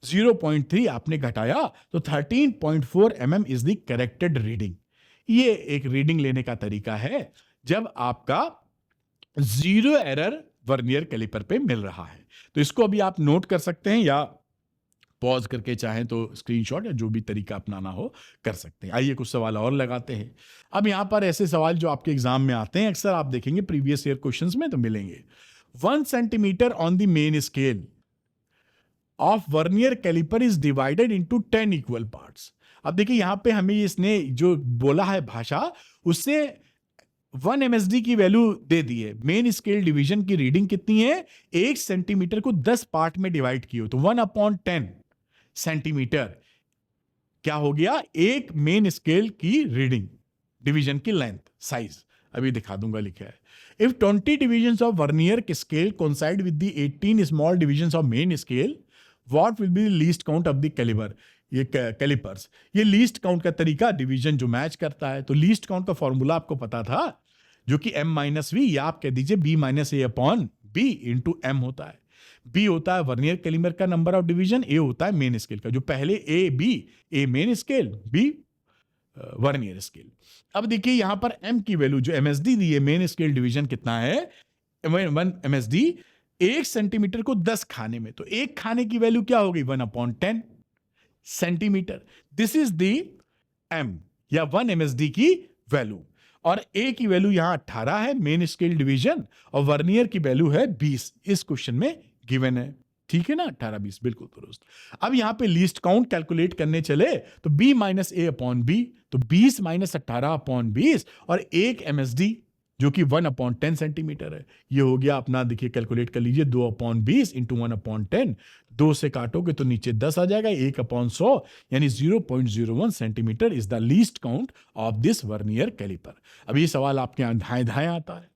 0.3 आपने घटाया तो 13.4 mm is the corrected reading. ये एक रीडिंग लेने का तरीका है जब आपका जीरो एरर वर्नियर कैलिपर पे मिल रहा है। तो इसको अभी आप नोट कर सकते हैं या पॉज करके चाहें तो स्क्रीनशॉट या जो भी तरीका अपनाना हो कर सकते हैं। आइए कुछ सवाल और लगाते हैं। अब यहां पर ऐसे सवाल जो आपके एग्जाम में आते हैं अक्सर आप देखेंगे प्रीवियस ईयर क्वेश्चंस में तो मिलेंगे। 1 centimetre on the main scale of vernier caliper is divided into 10 equal parts. अब देखिए यहां पे हमें इसने जो बोला है भाषा, उससे 1 MSD की वैल्यू दे दी है। मेन स्केल डिवीजन की रीडिंग कितनी है, 1 सेंटीमीटर को 10 पार्ट में डिवाइड किए तो 1/10 सेंटीमीटर क्या हो गया, एक मेन स्केल की रीडिंग, डिवीजन की लेंथ साइज अभी दिखा दूंगा लिखा है। If 20 divisions of vernier scale coincide with the 18 small divisions of main scale, what will be the least count of the caliper. ये कैलिपर्स, ये लीस्ट काउंट का तरीका डिवीजन जो मैच करता है। तो लीस्ट काउंट का फॉर्मूला आपको पता था जो कि m-v या आप कह दीजिए b-a/b इंटू m होता है। b होता है वर्नियर कैलिपर का नंबर ऑफ डिवीजन, a होता है मेन स्केल का, जो पहले a main scale, b vernier scale. अब देखिए यहां पर m की वैल्यू जो MSD दी है, मेन स्केल डिवीजन कितना है 1 MSD 1 सेंटीमीटर को 10 खाने में, तो एक खाने की वैल्यू क्या होगी 1/10 centimetre. This is the m या 1 MSD की वैल्यू, और a की वैल्यू यहां 18 है मेन स्केल डिवीजन, और वर्नियर की वैल्यू है 20 इस क्वेश्चन में गिवन है। ठीक है ना, 18-20 बिल्कुल दुरुस्त। अब यहां पे लीस्ट काउंट कैलकुलेट करने चले तो b-a/b, तो 20 - 18/20 और 1 MSD जो कि 1/10 सेंटीमीटर है। ये हो गया अपना, देखिए कैलकुलेट कर लीजिए 2/20 इंटू 1/10, 2 से काटोगे तो नीचे 10 आ जाएगा, 1/100 यानी 0.01 centimetre is the least count of this vernier caliper. अब ये सवाल आपके यहां धाएं धाएं आता है,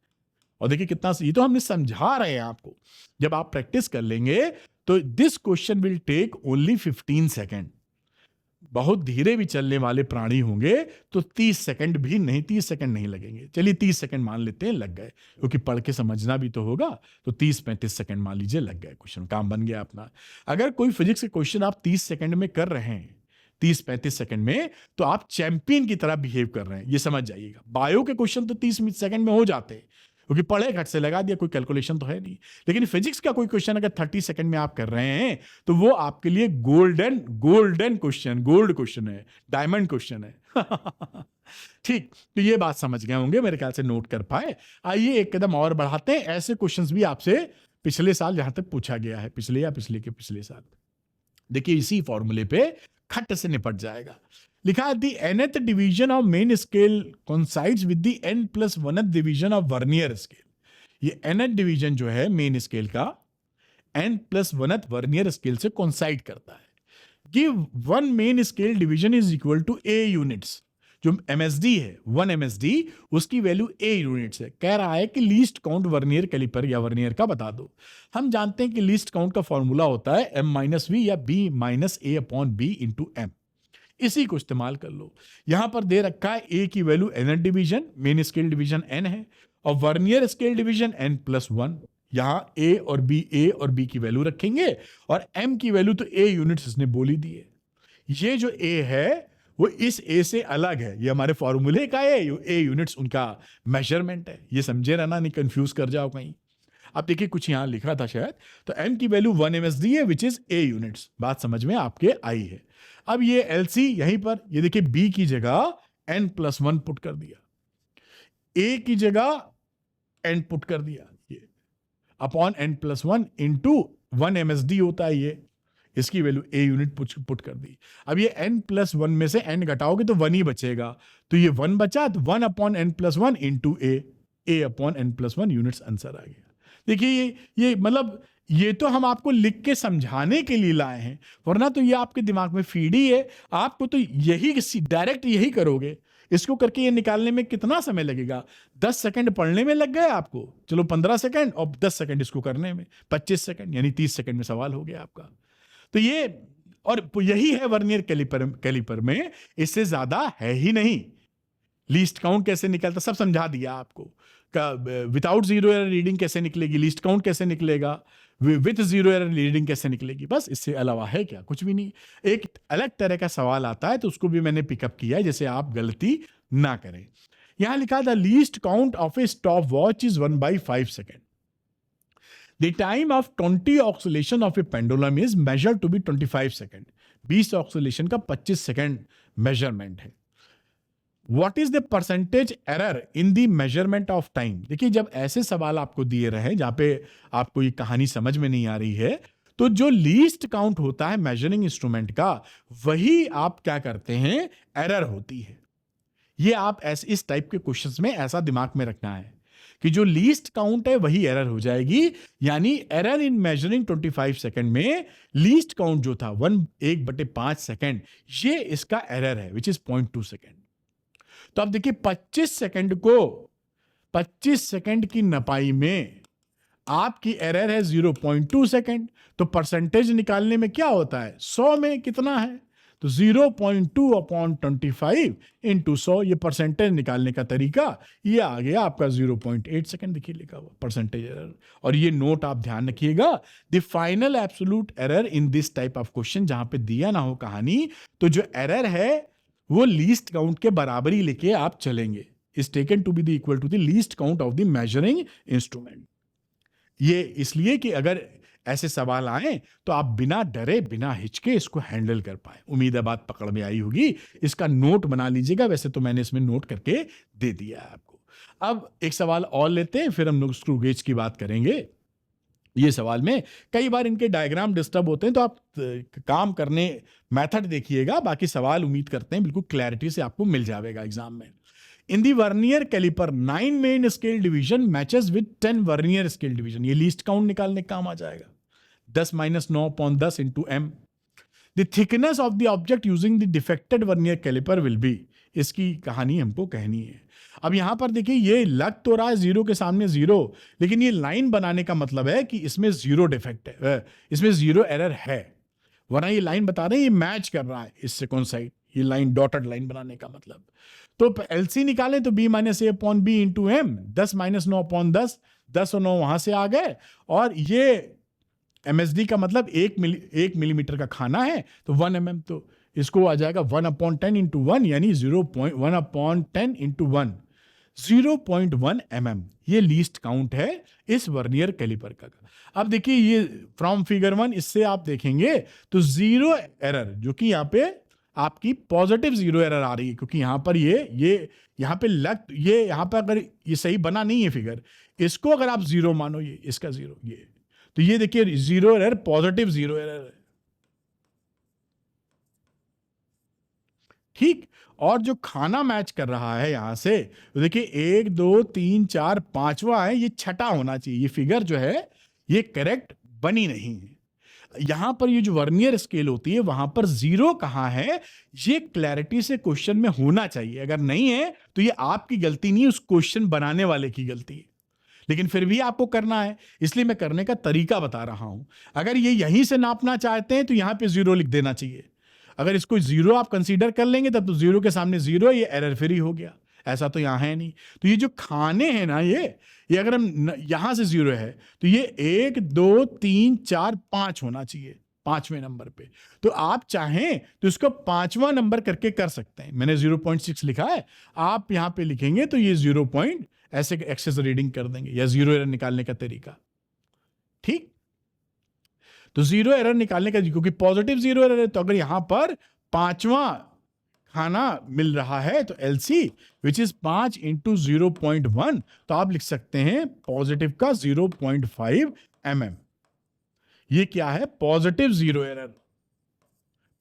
और देखिए कितना, ये तो हमने समझा रहे हैं आपको, जब आप प्रैक्टिस कर लेंगे तो this question will take only 15 second. बहुत धीरे भी चलने वाले प्राणी होंगे तो 30 सेकंड भी नहीं, 30 सेकंड नहीं लगेंगे। चलिए 30 सेकंड मान लेते हैं लग गए, क्योंकि पढ़ के समझना भी तो होगा, तो 30-35 सेकंड मान लीजिए लग गए, क्वेश्चन काम बन गया अपना। अगर कोई फिजिक्स के क्वेश्चन आप 30 सेकंड में कर रहे हैं, 30-35 सेकंड में, तो आप चैंपियन की तरह बिहेव कर रहे हैं, ये समझ जाइएगा। बायो के क्वेश्चन तो 30 सेकंड में हो जाते हैं क्योंकि पढ़े घट से लगा दिया, कोई कैलकुलेशन तो है नहीं। लेकिन फिजिक्स का कोई क्वेश्चन अगर 30 सेकंड में आप कर रहे हैं तो वो आपके लिए गोल्डन क्वेश्चन, गोल्ड क्वेश्चन है, डायमंड क्वेश्चन है। ठीक, तो ये बात समझ गए होंगे, मेरे ख्याल से नोट कर पाए। आइए एक कदम और बढ़ाते हैं, ऐसे क्वेश्चंस भी आपसे पिछले साल जहां तक पूछा गया है, पिछले या पिछले के पिछले साल, देखिए इसी फॉर्मूले पे खट से निपट जाएगा। लिखा है दी nth division of main scale coincides with the n+1th division of vernier scale. ये nth डिवीजन जो है मेन स्केल का n+1th वर्नियर स्केल से कोइंसाइड करता है। Give 1 main scale division is equal to a units. जो MSD है 1 MSD, उसकी वैल्यू a यूनिट्स है। कह रहा है कि लीस्ट काउंट वर्नियर कैलिपर या वर्नियर का बता दो। हम जानते हैं कि लीस्ट काउंट का फॉर्मूला होता है m-v या b-a/b इंटू m। इसी को इस्तेमाल कर लो। यहां पर दे रखा है a की value nth division, main scale division n है, और वर्नियर स्केल डिवीजन n+1। यहां a और b की वैल्यू रखेंगे, और m की वैल्यू तो a यूनिट्स इसने बोली दी है। ये जो a है वो इस a से अलग है, ये हमारे फॉर्मूले का है, a यूनिट्स उनका मेजरमेंट है। ये समझे रहना, नहीं कंफ्यूज कर जाओ कहीं। अब देखिए कुछ यहाँ लिखा था शायद, तो m की वैल्यू 1 MSD है विच इज a यूनिट्स, बात समझ में आपके आई है। अब ये LC यहीं पर, ये देखिए b की जगह n+1 पुट कर दिया, a की जगह n पुट कर दिया, ये अपॉन n+1 इंटू 1 MSD होता है ये, इसकी वैल्यू a यूनिट पुट कर दी। अब ये n+1 में से n घटाओगे तो 1 ही बचेगा, तो ये 1 बचा, तो 1 upon n+1 into a upon n+1 units answer आ गया। देखिए ये मतलब ये तो हम आपको लिख के समझाने के लिए लाए हैं, वरना तो ये आपके दिमाग में फीड ही है, आपको तो यही डायरेक्ट यही करोगे। इसको करके ये निकालने में कितना समय लगेगा? 10 सेकंड पढ़ने में लग गए आपको, चलो 15 सेकंड, और 10 सेकंड इसको करने में 25 सेकंड, यानी 30 सेकंड में सवाल हो गया आपका। तो ये, और यही है वर्नियर कैलिपर में, इससे ज्यादा है ही नहीं। लीस्ट काउंट कैसे निकलता सब समझा दिया आपको, विदाउट जीरो एरर रीडिंग कैसे निकलेगी, लीस्ट काउंट कैसे निकलेगा, विथ जीरो एरर रीडिंग कैसे निकलेगी, बस इससे अलावा है क्या? कुछ भी नहीं। एक अलग तरह का सवाल आता है तो उसको भी मैंने पिकअप किया है, जैसे आप गलती ना करें। यहां लिखा था least count of A stop watch is 1/5 second. The time of 20 oscillation of a pendulum is measured to be 25 second. 20 oscillation का 25 सेकेंड मेजरमेंट है। What is the percentage error in the measurement of time? देखिए जब ऐसे सवाल आपको दिए रहे जहां पे आपको ये कहानी समझ में नहीं आ रही है, तो जो लीस्ट काउंट होता है मेजरिंग इंस्ट्रूमेंट का, वही आप क्या करते हैं, एरर होती है। ये आप ऐसे इस टाइप के क्वेश्चंस में ऐसा दिमाग में रखना है कि जो लीस्ट काउंट है वही एरर हो जाएगी, यानी एरर इन मेजरिंग 25 सेकेंड में लीस्ट काउंट जो था 1/5 सेकेंड, ये इसका एरर है विच इज 0.2 सेकेंड। तो आप देखिए 25 सेकेंड को 25 सेकेंड की नपाई में आपकी एरर है 0.2 सेकेंड, तो परसेंटेज निकालने में क्या होता है, 100 में कितना है, तो 0.2 अपॉन 25 इंटू 100, ये परसेंटेज निकालने का तरीका, ये आ गया आपका 0.8 सेकेंड। देखिए लिखा हुआ परसेंटेज एरर। और ये नोट आप ध्यान रखिएगा, the final absolute error in this type of question, जहां पे दिया ना हो कहानी, तो जो एरर है वो लीस्ट काउंट के बराबरी लेके आप चलेंगे, is taken to be the equal to the least count of the measuring instrument. ये इसलिए कि अगर ऐसे सवाल आए तो आप बिना डरे बिना हिचके इसको हैंडल कर पाए। उम्मीद है बात पकड़ में आई होगी। इसका नोट बना लीजिएगा, वैसे तो मैंने इसमें नोट करके दे दिया है आपको। अब एक सवाल और लेते हैं, फिर हम लोग स्क्रू गेज की बात करेंगे। ये सवाल में कई बार इनके डायग्राम डिस्टर्ब होते हैं, तो आप काम करने मेथड देखिएगा, बाकी सवाल उम्मीद करते हैं बिल्कुल क्लैरिटी से आपको मिल जाएगा एग्जाम में। In the vernier calliper 9 main scale division matches with 10 vernier scale division. ये लीस्ट काउंट निकालने का काम आ जाएगा, 10 - 9 upon 10 into m। The thickness of the object using the defected vernier calliper will be. इसकी कहानी हमको कहनी है। अब यहां पर देखिए ये लग तो रहा है जीरो के सामने जीरो, लेकिन ये लाइन बनाने का मतलब है कि इसमें जीरो डिफेक्ट है, इसमें जीरो एरर है, वरना ये लाइन बता रहे हैं ये मैच कर रहा है इससे कौन साइड, ये लाइन डॉटेड लाइन बनाने का मतलब। तो एलसी निकालें तो b - a upon b into m, 10 - 9 upon 10, 10 और 9 वहां से आ गए, और ये MSD का मतलब 1 मिलीमीटर का खाना है, तो 1 mm, तो इसको आ जाएगा 1/10 इंटू 1, यानी 0.1/10 इंटू 1, 0.1 mm। ये लीस्ट काउंट है इस वर्नियर कैलिपर का। अब देखिए ये फ्रॉम फिगर 1, इससे आप देखेंगे तो जीरो एरर, जो कि यहाँ पे आपकी पॉजिटिव जीरो एरर आ रही है, क्योंकि यहाँ पर ये यहाँ पे ये यहाँ पर अगर ये सही बना नहीं है फिगर, इसको अगर आप जीरो मानो, ये इसका जीरो, ये तो ये देखिए zero error, positive zero error है, ठीक। और जो खाना मैच कर रहा है यहां से, तो देखिए 1 2 3 4 5वां है, ये छठा होना चाहिए। ये फिगर जो है ये करेक्ट बनी नहीं है। यहां पर ये जो वर्नियर स्केल होती है वहां पर जीरो कहां है, ये क्लैरिटी से क्वेश्चन में होना चाहिए। अगर नहीं है तो ये आपकी गलती नहीं, उस क्वेश्चन बनाने वाले की गलती है, लेकिन फिर भी आपको करना है, इसलिए मैं करने का तरीका बता रहा हूं। अगर ये यहीं से नापना चाहते हैं तो यहां पे जीरो लिख देना चाहिए। अगर इसको जीरो आप कंसीडर कर लेंगे तब तो जीरो के सामने जीरो, ये एरर फ्री हो गया। ऐसा तो यहां है नहीं। तो ये जो खाने हैं ना, ये अगर हम यहां से जीरो है तो ये 1 2 3 4 5 होना चाहिए, 5वें नंबर पे। तो आप चाहें तो इसको 5वां नंबर करके कर सकते हैं। मैंने 0.6 लिखा है, आप यहां पे लिखेंगे तो ये 0 पॉइंट ऐसे एक्सेस रीडिंग कर देंगे, या जीरो एरर निकालने का तरीका। ठीक, तो जीरो एरर निकालने का, क्योंकि पॉजिटिव जीरो एरर है, तो अगर यहां पर पांचवा खाना मिल रहा है तो एलसी विच इज 5 इंटू 0.1, तो आप लिख सकते हैं पॉजिटिव का 0.5 mm। ये क्या है? Positive zero error.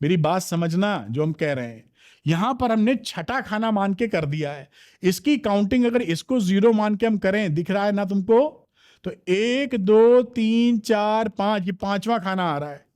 मेरी बात समझना जो हम कह रहे हैं, यहां पर हमने छठा खाना मान के कर दिया है। इसकी काउंटिंग अगर इसको जीरो मान के हम करें, दिख रहा है ना तुमको, तो 1 2 3 4 5, ये पांचवा खाना आ रहा है।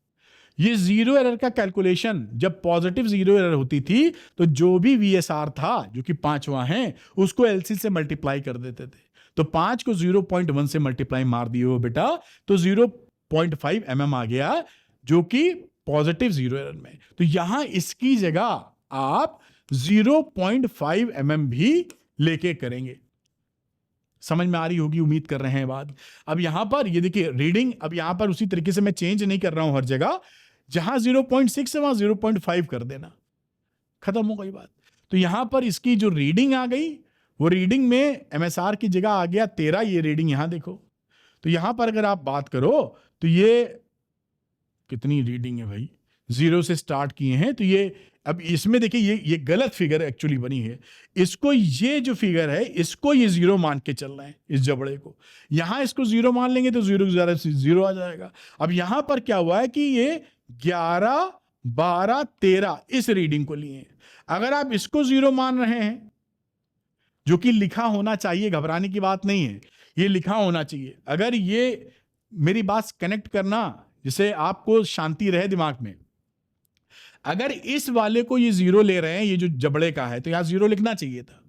ये जीरो एरर का कैलकुलेशन जब पॉजिटिव जीरो एरर होती थी तो जो भी वीएसआर था जो कि पांचवा है उसको एलसी से मल्टीप्लाई कर देते थे। तो 5 को 0.1 से मल्टीप्लाई मार दिए हो बेटा, तो 0.5 mm आ गया जो कि पॉजिटिव जीरो एरर में। तो यहां इसकी जगह आप 0.5 mm भी लेके करेंगे। समझ में आ रही होगी, उम्मीद कर रहे हैं बात। अब यहां पर ये देखिए रीडिंग, अब यहां पर उसी तरीके से मैं चेंज नहीं कर रहा हूं हर जगह, जहां 0.6 है वहां 0.5 कर देना, खत्म हो गई बात। तो यहां पर इसकी जो रीडिंग आ गई, वो रीडिंग में एमएसआर की जगह आ गया 13। ये रीडिंग यहां देखो, तो यहां पर अगर आप बात करो तो ये कितनी रीडिंग है भाई, 0 से स्टार्ट किए हैं। तो ये अब इसमें देखिए ये गलत फिगर एक्चुअली बनी है। इसको ये जो फिगर है इसको ये 0 मान के चल रहे हैं, इस जबड़े को। यहां इसको 0 मान लेंगे तो 0 की जगह 0 आ जाएगा। अब यहां पर क्या हुआ है कि ये 11 12 13 इस रीडिंग को लिए। अगर आप इसको 0 मान रहे हैं, जो कि लिखा होना चाहिए, घबराने की बात नहीं है, ये लिखा होना चाहिए। अगर ये मेरी बात कनेक्ट करना जिसे आपको शांति रहे दिमाग में, अगर इस वाले को ये 0 ले रहे हैं, ये जो जबड़े का है, तो यहां 0 लिखना चाहिए था।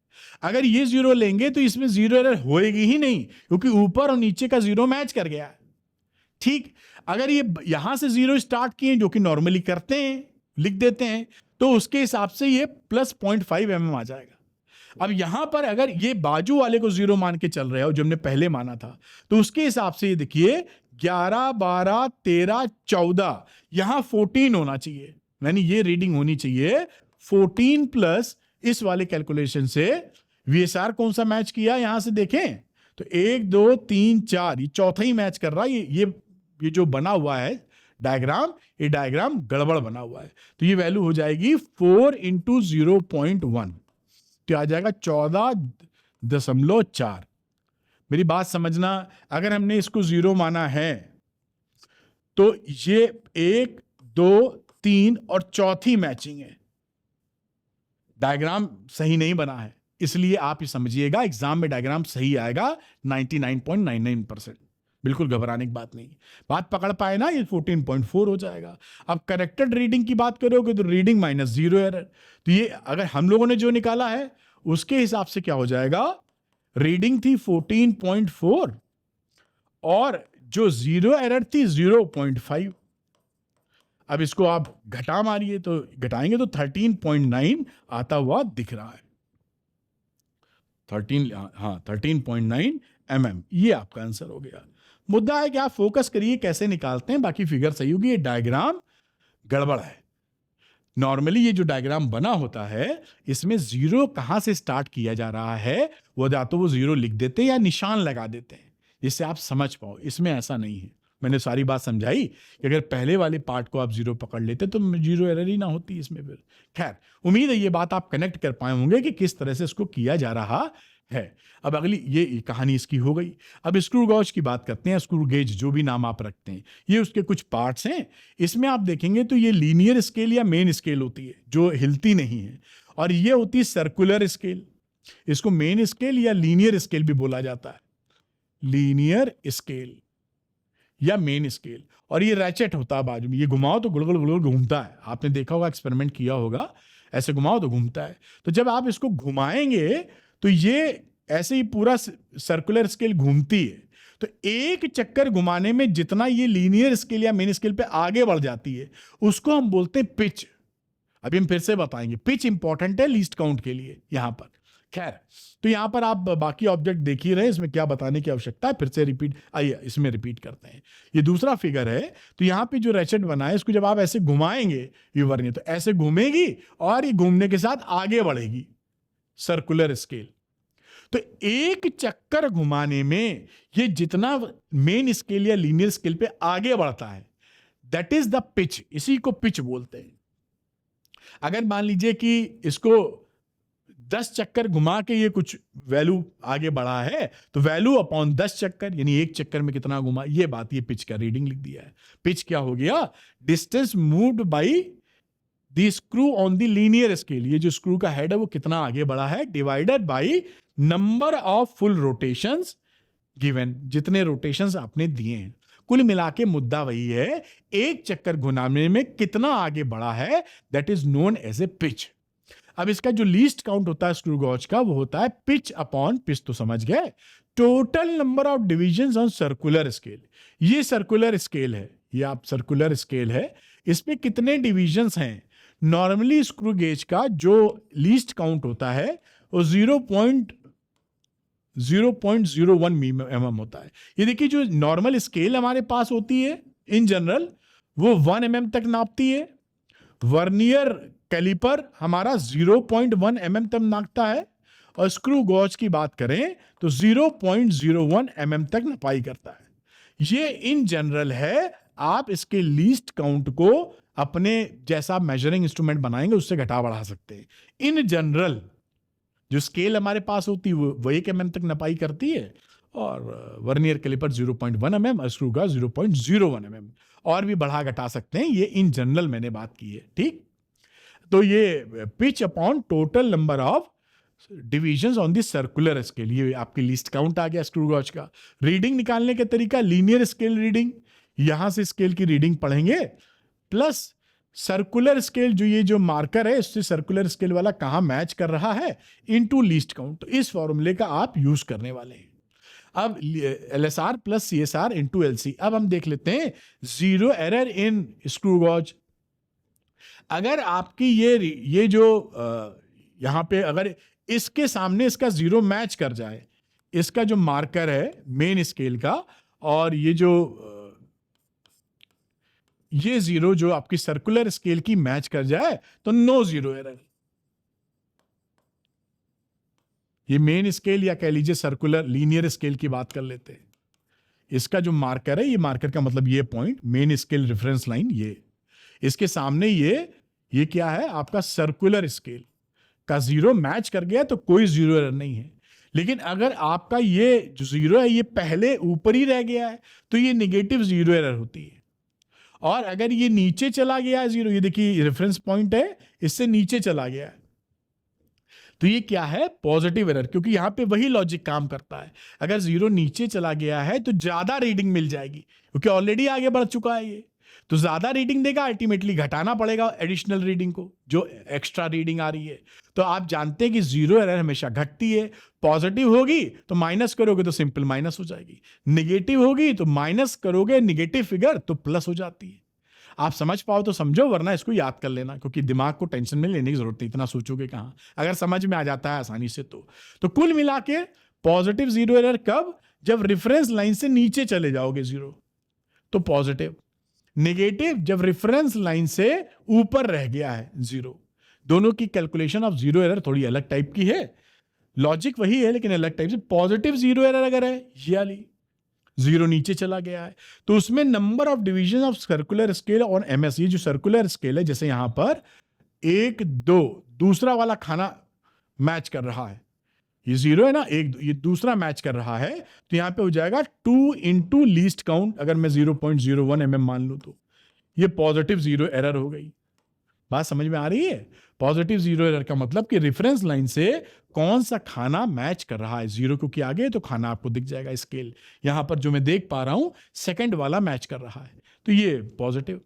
अगर ये 0 लेंगे तो इसमें 0 एरर होएगी ही नहीं, क्योंकि ऊपर और नीचे का 0 मैच कर गया है। ठीक, अगर ये यहां से 0 स्टार्ट किए जो कि नॉर्मली करते हैं, लिख देते हैं, तो उसके हिसाब से ये प्लस 0.5 mm आ जाएगा। अब यहां पर अगर ये बाजू वाले को 0 मान के चल रहे हो जो हमने पहले माना था, तो उसके हिसाब से ये देखिए 11 12 13 14, यहां 14 होना चाहिए, यानी ये रीडिंग होनी चाहिए 14 प्लस इस वाले कैलकुलेशन से वीएसआर कौन सा मैच किया यहां से देखें तो 1 2 3 4, ये चौथा ही मैच कर रहा है। ये जो बना हुआ है डायग्राम, ये डायग्राम गड़बड़ बना हुआ है। तो ये वैल्यू हो जाएगी 4 इंटू 0.1, तो आ जाएगा 14.4। मेरी बात समझना, अगर हमने इसको 0 माना है तो ये 1 2 3 और चौथी मैचिंग है, डायग्राम सही नहीं बना है। इसलिए आप ये समझिएगा एग्जाम में डायग्राम सही आएगा 99.99%। बिल्कुल घबराने की बात नहीं, बात पकड़ पाए ना, ये 14.4 हो जाएगा। अब करेक्टेड रीडिंग की बात करोगे तो रीडिंग माइनस 0 एरर, तो ये अगर हम लोगों ने जो निकाला है उसके हिसाब से क्या हो जाएगा, रीडिंग थी 14.4 और जो 0 एरर थी 0.5। अब इसको आप घटा मारिए, तो घटाएंगे तो 13.9 आता हुआ दिख रहा है। 13.9 mm, ये आपका आंसर हो गया। मुद्दा है कि आप फोकस करिए कैसे निकालते हैं, बाकी फिगर सही होगी। ये डायग्राम गड़बड़ है। नॉर्मली ये जो डायग्राम बना होता है इसमें 0 कहां से स्टार्ट किया जा रहा है, वो या तो वो 0 लिख देते हैं या निशान लगा देते हैं, जिससे आप समझ पाओ। इसमें ऐसा नहीं है। मैंने सारी बात समझाई कि अगर पहले वाले पार्ट को आप 0 पकड़ लेते तो 0 एरर ही ना होती इसमें। फिर खैर, उम्मीद है ये बात आप कनेक्ट कर पाए होंगे कि किस तरह से इसको किया जा रहा है। अब अगली ये कहानी इसकी हो गई। अब स्क्रू गॉज की बात करते हैं। स्क्रू गेज जो भी नाम आप रखते हैं, ये उसके कुछ पार्ट्स हैं। इसमें आप देखेंगे तो ये लीनियर स्केल या मेन स्केल होती है जो हिलती नहीं है, और ये होती है सर्कुलर स्केल। इसको मेन स्केल या लीनियर स्केल भी बोला जाता है, लीनियर स्केल या मेन स्केल। और ये रैचेट होता है बाजू में, ये घुमाओ तो गुड़ गुड़ गुड़ घूमता है। आपने देखा होगा, एक्सपेरिमेंट किया होगा, ऐसे घुमाओ तो घूमता है। तो जब आप इसको घुमाएंगे तो ये ऐसे ही पूरा सर्कुलर स्केल घूमती है। तो एक चक्कर घुमाने में जितना ये लीनियर स्केल या मेन स्केल पे आगे बढ़ जाती है उसको हम बोलते हैं पिच। अभी हम फिर से बताएंगे, पिच इंपॉर्टेंट है लीस्ट काउंट के लिए यहां पर। खैर, तो यहां पर आप बाकी ऑब्जेक्ट देख ही रहे, इसमें क्या बताने की आवश्यकता है, फिर से रिपीट, आइए इसमें रिपीट करते हैं। ये दूसरा फिगर है। तो यहां पे जो रैचेट बना है इसको जब आप ऐसे घुमाएंगे ये वर्नियर, तो ऐसे घूमेगी और ये घूमने के साथ आगे बढ़ेगी, सर्कुलर स्केल। तो एक चक्कर घुमाने में ये जितना मेन स्केल या लीनियर स्केल पे आगे बढ़ता है, दैट इज द पिच, इसी को पिच बोलते हैं। अगर मान लीजिए कि इसको 10 चक्कर घुमा के ये कुछ वैल्यू आगे बढ़ा है, तो वैल्यू अपॉन 10 चक्कर, यानी एक चक्कर में कितना घुमा, ये बात, ये पिच का रीडिंग लिख दिया है। पिच क्या हो गया? Distance moved by the screw on the linear scale, ये जो स्क्रू का हेड है वो कितना आगे बढ़ा है, divided by number of full rotations given, जितने रोटेशंस आपने दिए हैं। कुल मिला के मुद्दा वही है, एक चक्कर घुमाने में कितना आगे बढ़ा है, that is known as a pitch. अब इसका जो लीस्ट काउंट होता है स्क्रू गॉज का, वो होता है पिच अपॉन, पिच तो समझ गए, total number of divisions on circular scale. ये सर्कुलर स्केल है, ये आप सर्कुलर स्केल है, इसमें कितने डिविजन्स हैं। नॉर्मली स्क्रू गेज का जो लीस्ट काउंट होता है वो 0.01 mm होता है। ये देखिए, जो नॉर्मल स्केल हमारे पास होती है इन जनरल, वो 1 mm तक नापती है। वर्नियर कैलिपर हमारा 0.1 mm तक नापता है, और स्क्रू गॉज की बात करें तो 0.01 mm तक नपाई करता है। ये इन जनरल है। आप इसके लीस्ट काउंट को अपने जैसा मेजरिंग इंस्ट्रूमेंट बनाएंगे उससे घटा बढ़ा सकते हैं। इन जनरल जो स्केल हमारे पास होती है वो 1 mm तक नपाई करती है, और वर्नियर कैलिपर 0.1 mm और स्क्रू गॉज 0.01 mm, और भी बढ़ा घटा सकते हैं। ये इन जनरल मैंने बात की है, ठीक। तो ये pitch upon total number of divisions on the circular scale, ये आपकी लिस्ट काउंट आ गया स्क्रू गॉज का। रीडिंग निकालने का तरीका, लीनियर स्केल रीडिंग, यहां से स्केल की रीडिंग पढ़ेंगे, प्लस सर्कुलर स्केल, जो ये जो मार्कर है इससे सर्कुलर स्केल वाला कहां मैच कर रहा है, इनटू लीस्ट काउंट। तो इस फॉर्मूले का आप यूज करने वाले हैं। अब LSR plus CSR into LC। अब हम देख लेते हैं zero error in screw gauge. अगर आपकी ये जो यहां पे अगर इसके सामने इसका जीरो मैच कर जाए, इसका जो मार्कर है मेन स्केल का, और ये जो ये जीरो जो आपकी सर्कुलर स्केल की मैच कर जाए, तो नो जीरो एरर। ये मेन स्केल या कह लीजिए सर्कुलर लीनियर स्केल की बात कर लेते हैं। इसका जो मार्कर है, ये मार्कर का मतलब ये point, main scale reference line, ये इसके सामने ये क्या है आपका सर्कुलर स्केल का जीरो मैच कर गया तो कोई जीरो एरर नहीं है। लेकिन अगर आपका ये जो जीरो है ये पहले ऊपर ही रह गया है तो ये नेगेटिव जीरो एरर होती है। और अगर ये नीचे चला गया है जीरो, ये देखिए रेफरेंस पॉइंट है, इससे नीचे चला गया है, तो ये क्या है, पॉजिटिव एरर। क्योंकि यहां पे वही लॉजिक काम करता है, अगर जीरो नीचे चला गया है तो ज्यादा रीडिंग मिल जाएगी, क्योंकि ऑलरेडी आगे बढ़ चुका है ये, तो ज्यादा रीडिंग देगा, अल्टीमेटली घटाना पड़ेगा एडिशनल रीडिंग को, जो एक्स्ट्रा रीडिंग आ रही है। तो आप जानते हैं कि जीरो एरर हमेशा घटती है। पॉजिटिव होगी तो माइनस करोगे तो सिंपल माइनस हो जाएगी, नेगेटिव होगी तो माइनस करोगे नेगेटिव फिगर तो प्लस हो जाती है। आप समझ पाओ तो समझो, वरना इसको याद कर लेना, क्योंकि दिमाग को टेंशन में लेने की जरूरत नहीं, इतना सोचोगे कहां, अगर समझ में आ जाता है आसानी से तो कुल मिला के पॉजिटिव जीरो एरर कब, जब रेफरेंस लाइन से नीचे चले जाओगे जीरो तो पॉजिटिव, नेगेटिव जब रेफरेंस लाइन से ऊपर रह गया है जीरो। दोनों की कैलकुलेशन ऑफ जीरो एरर थोड़ी अलग टाइप की है, लॉजिक वही है लेकिन अलग टाइप से। पॉजिटिव जीरो एरर अगर है, ये वाली जीरो नीचे चला गया है, तो उसमें number of division of circular scale on MS, ये जो सर्कुलर स्केल है, जैसे यहां पर 1 2 दूसरा वाला खाना मैच कर रहा है, ये जीरो है ना, एक ये दूसरा मैच कर रहा है, तो यहां पे हो जाएगा 2 इंटू लीस्ट काउंट। अगर मैं 0.01 mm मान लूं तो ये पॉजिटिव जीरो एरर हो गई। बात समझ में आ रही है? पॉजिटिव जीरो एरर का मतलब कि रेफरेंस लाइन से कौन सा खाना मैच कर रहा है, जीरो क्योंकि आगे तो खाना आपको दिख जाएगा स्केल, यहां पर जो मैं देख पा रहा हूं सेकंड वाला मैच कर रहा है, तो ये पॉजिटिव।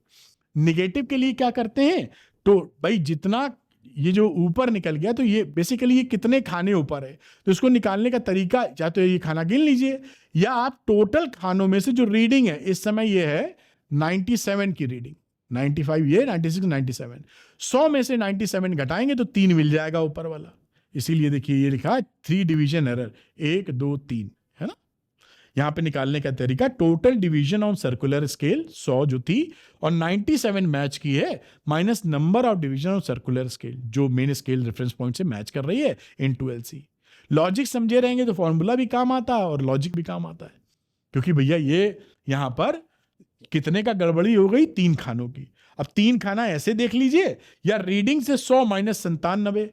नेगेटिव के लिए क्या करते हैं, तो भाई जितना ये जो ऊपर निकल गया, तो ये बेसिकली ये कितने खाने ऊपर है, तो इसको निकालने का तरीका, या तो ये खाना गिन लीजिए, या आप टोटल खानों में से जो रीडिंग है, इस समय ये है 97 की रीडिंग, 95 ये 96 97, 100 में से 97 घटाएंगे तो 3 मिल जाएगा ऊपर वाला। इसीलिए देखिए ये लिखा है 3 डिवीजन एरर, 1 2 3, है ना। यहां पे निकालने का तरीका, total division on circular scale 100 जो थी और 97 मैच की है, minus number of division on circular scale जो मेन स्केल रेफरेंस पॉइंट से मैच कर रही है, इनटू LC। लॉजिक समझे रहेंगे तो फॉर्मूला भी काम आता है और लॉजिक भी काम आता है, क्योंकि भैया ये यहां पर कितने का गड़बड़ी हो गई, 3 खानों की। अब 3 खाना ऐसे देख लीजिए, या रीडिंग से 100 माइनस 97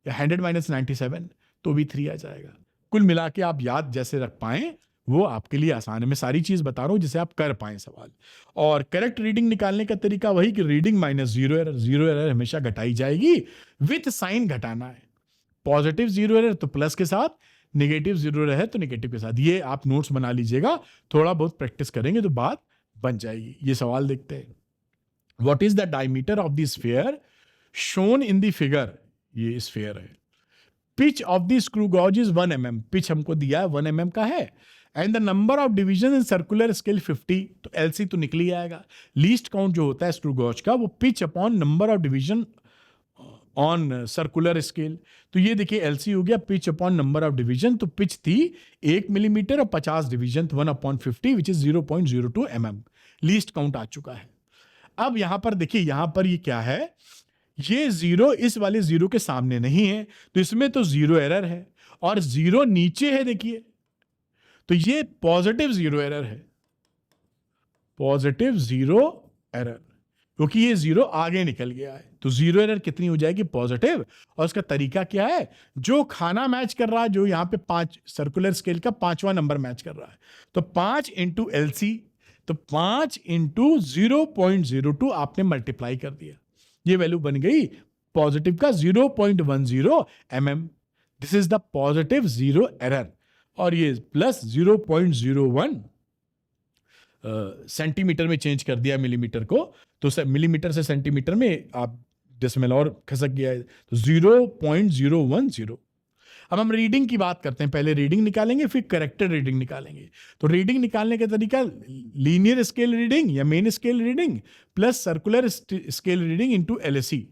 या 100 माइनस 97 तो भी 3 आ जाएगा। कुल मिला के आप याद जैसे रख पाए वो आपके लिए आसान है। मैं सारी चीज बता रहा हूं जिसे आप कर पाए सवाल। और करेक्ट रीडिंग निकालने का तरीका वही कि reading minus zero error, zero error हमेशा घटाई जाएगी, विथ साइन घटाना है। पॉजिटिव जीरो एरर तो प्लस के साथ, नेगेटिव जीरो एरर है तो नेगेटिव के साथ। ये आप नोट्स बना लीजिएगा, थोड़ा बहुत प्रैक्टिस करेंगे तो बात बन जाएगी। ये सवाल देखते हैं। What is the diameter of the sphere shown in the figure? ये स्फीयर है। Pitch of the screw gauge is 1 mm, pitch हमको दिया है 1 mm का है। And the number of division in circular scale 50, तो एलसी तो निकल ही आएगा। लीस्ट काउंट जो होता है स्क्रू गॉज का वो pitch upon number of division on circular scale. तो ये देखिए एलसी हो गया pitch upon number of division, तो पिच थी 1 मिलीमीटर और 50 division 1/50 which is 0.02 mm। Least count आ चुका है। अब यहां पर देखिए, यहां पर ये क्या है, ये जीरो इस वाले जीरो के सामने नहीं है, तो इसमें तो जीरो एरर है, और जीरो नीचे है देखिए, तो ये पॉजिटिव जीरो एरर है, पॉजिटिव जीरो एरर, क्योंकि ये जीरो आगे निकल गया है। तो जीरो एरर कितनी हो जाएगी? पॉजिटिव। और उसका तरीका क्या है? जो खाना मैच कर रहा है, जो यहां पे 5 सर्कुलर स्केल का 5वां नंबर मैच कर रहा है, तो 5 इंटू एलसी, तो 5 इंटू 0.02 आपने मल्टीप्लाई कर दिया, ये वैल्यू बन गई पॉजिटिव का 0.10 mm। This is the positive zero error. और ये प्लस 0.01 सेंटीमीटर में चेंज कर दिया मिलीमीटर को, तो मिलीमीटर से सेंटीमीटर में आप डेसिमल और खसक गया है, तो 0.010। अब हम रीडिंग की बात करते हैं। पहले रीडिंग निकालेंगे, फिर करेक्टेड रीडिंग निकालेंगे। तो रीडिंग निकालने का तरीका लीनियर स्केल रीडिंग या main scale reading plus circular scale reading into LSE.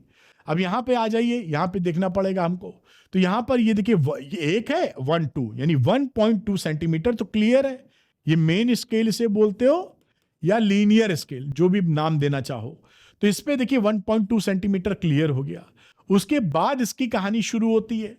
अब यहां पे आ जाइए, यहां पे देखना पड़ेगा हमको। तो यहां पर ये देखिए, ये एक है 1.2 यानी 1.2 सेंटीमीटर, तो क्लियर है ये मेन स्केल इसे बोलते हो या लीनियर स्केल, जो भी नाम देना चाहो। तो इस पे देखिए 1.2 सेंटीमीटर क्लियर हो गया। उसके बाद इसकी कहानी शुरू होती है।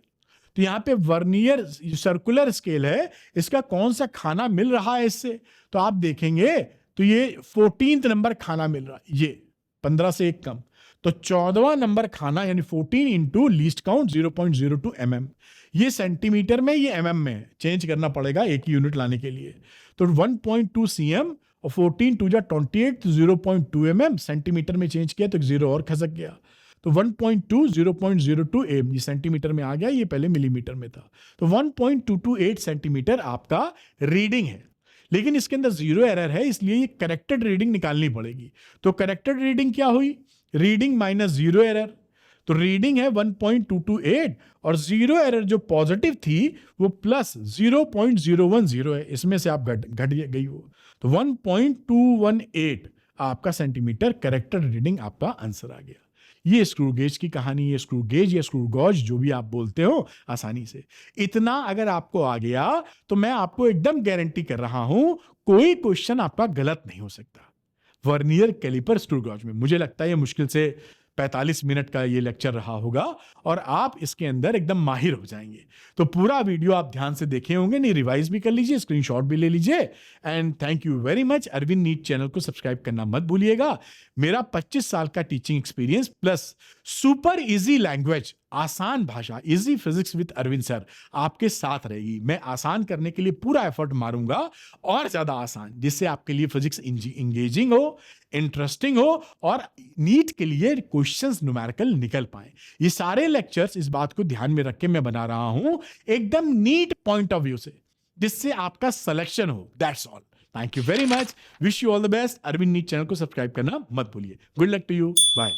तो यहां पे वर्नियर सर्कुलर स्केल है, इसका कौन सा खाना मिल रहा है इससे, तो आप देखेंगे तो ये 14th नंबर खाना मिल रहा है, ये 15 से एक कम, तो 14वां नंबर खाना यानी 14 इंटू लीस्ट काउंट 0.02 mm। ये सेंटीमीटर में, ये mm में है, चेंज करना पड़ेगा एक यूनिट लाने के लिए। तो 1.2 cm और 14 2 28, तो 0.2 mm सेंटीमीटर में चेंज किया तो एक जीरो और खसक गया, तो 1.2 0.02 m, ये सेंटीमीटर में आ गया, ये पहले मिलीमीटर में था। तो 1.228 सेंटीमीटर आपका रीडिंग है, लेकिन इसके अंदर जीरो एरर है, इसलिए ये करेक्टेड रीडिंग निकालनी पड़ेगी। तो करेक्टेड रीडिंग क्या हुई? Reading minus zero error. तो रीडिंग है 1.228 और जीरो एरर जो पॉजिटिव थी वो प्लस 0.010 है, इसमें से आप घट गई हो, तो 1.218 आपका सेंटीमीटर करेक्टेड रीडिंग, आपका आंसर आ गया। ये स्क्रू गेज की कहानी, ये स्क्रू गेज या स्क्रू गॉज जो भी आप बोलते हो, आसानी से इतना अगर आपको आ गया तो मैं आपको एकदम गारंटी कर रहा हूं कोई क्वेश्चन आपका गलत नहीं हो सकता। वर्नियर कैलिपर स्क्रू गॉज में मुझे लगता है ये मुश्किल से 45 मिनट का ये लेक्चर रहा होगा और आप इसके अंदर एकदम माहिर हो जाएंगे। तो पूरा वीडियो आप ध्यान से देखे होंगे, नहीं रिवाइज भी कर लीजिए, स्क्रीनशॉट भी ले लीजिए। And thank you very much. Arvind NEET channel को सब्सक्राइब करना मत भूलिएगा। मेरा 25 साल का teaching experience plus super easy language, आसान भाषा, easy physics with Arvind sir आपके साथ रहेगी। मैं आसान करने के लिए पूरा एफर्ट मारूंगा और ज्यादा आसान, जिससे आपके लिए फिजिक्स इंगेजिंग हो, इंटरेस्टिंग हो और नीट के लिए क्वेश्चंस न्यूमेरिकल निकल पाए। ये सारे लेक्चर्स इस बात को ध्यान में रख के मैं बना रहा हूं एकदम नीट पॉइंट ऑफ व्यू से, जिससे आपका सिलेक्शन हो। That's all. Thank you very much. Wish you all the best. Arvind NEET channel को सब्सक्राइब करना मत भूलिए। Good luck to you. Bye.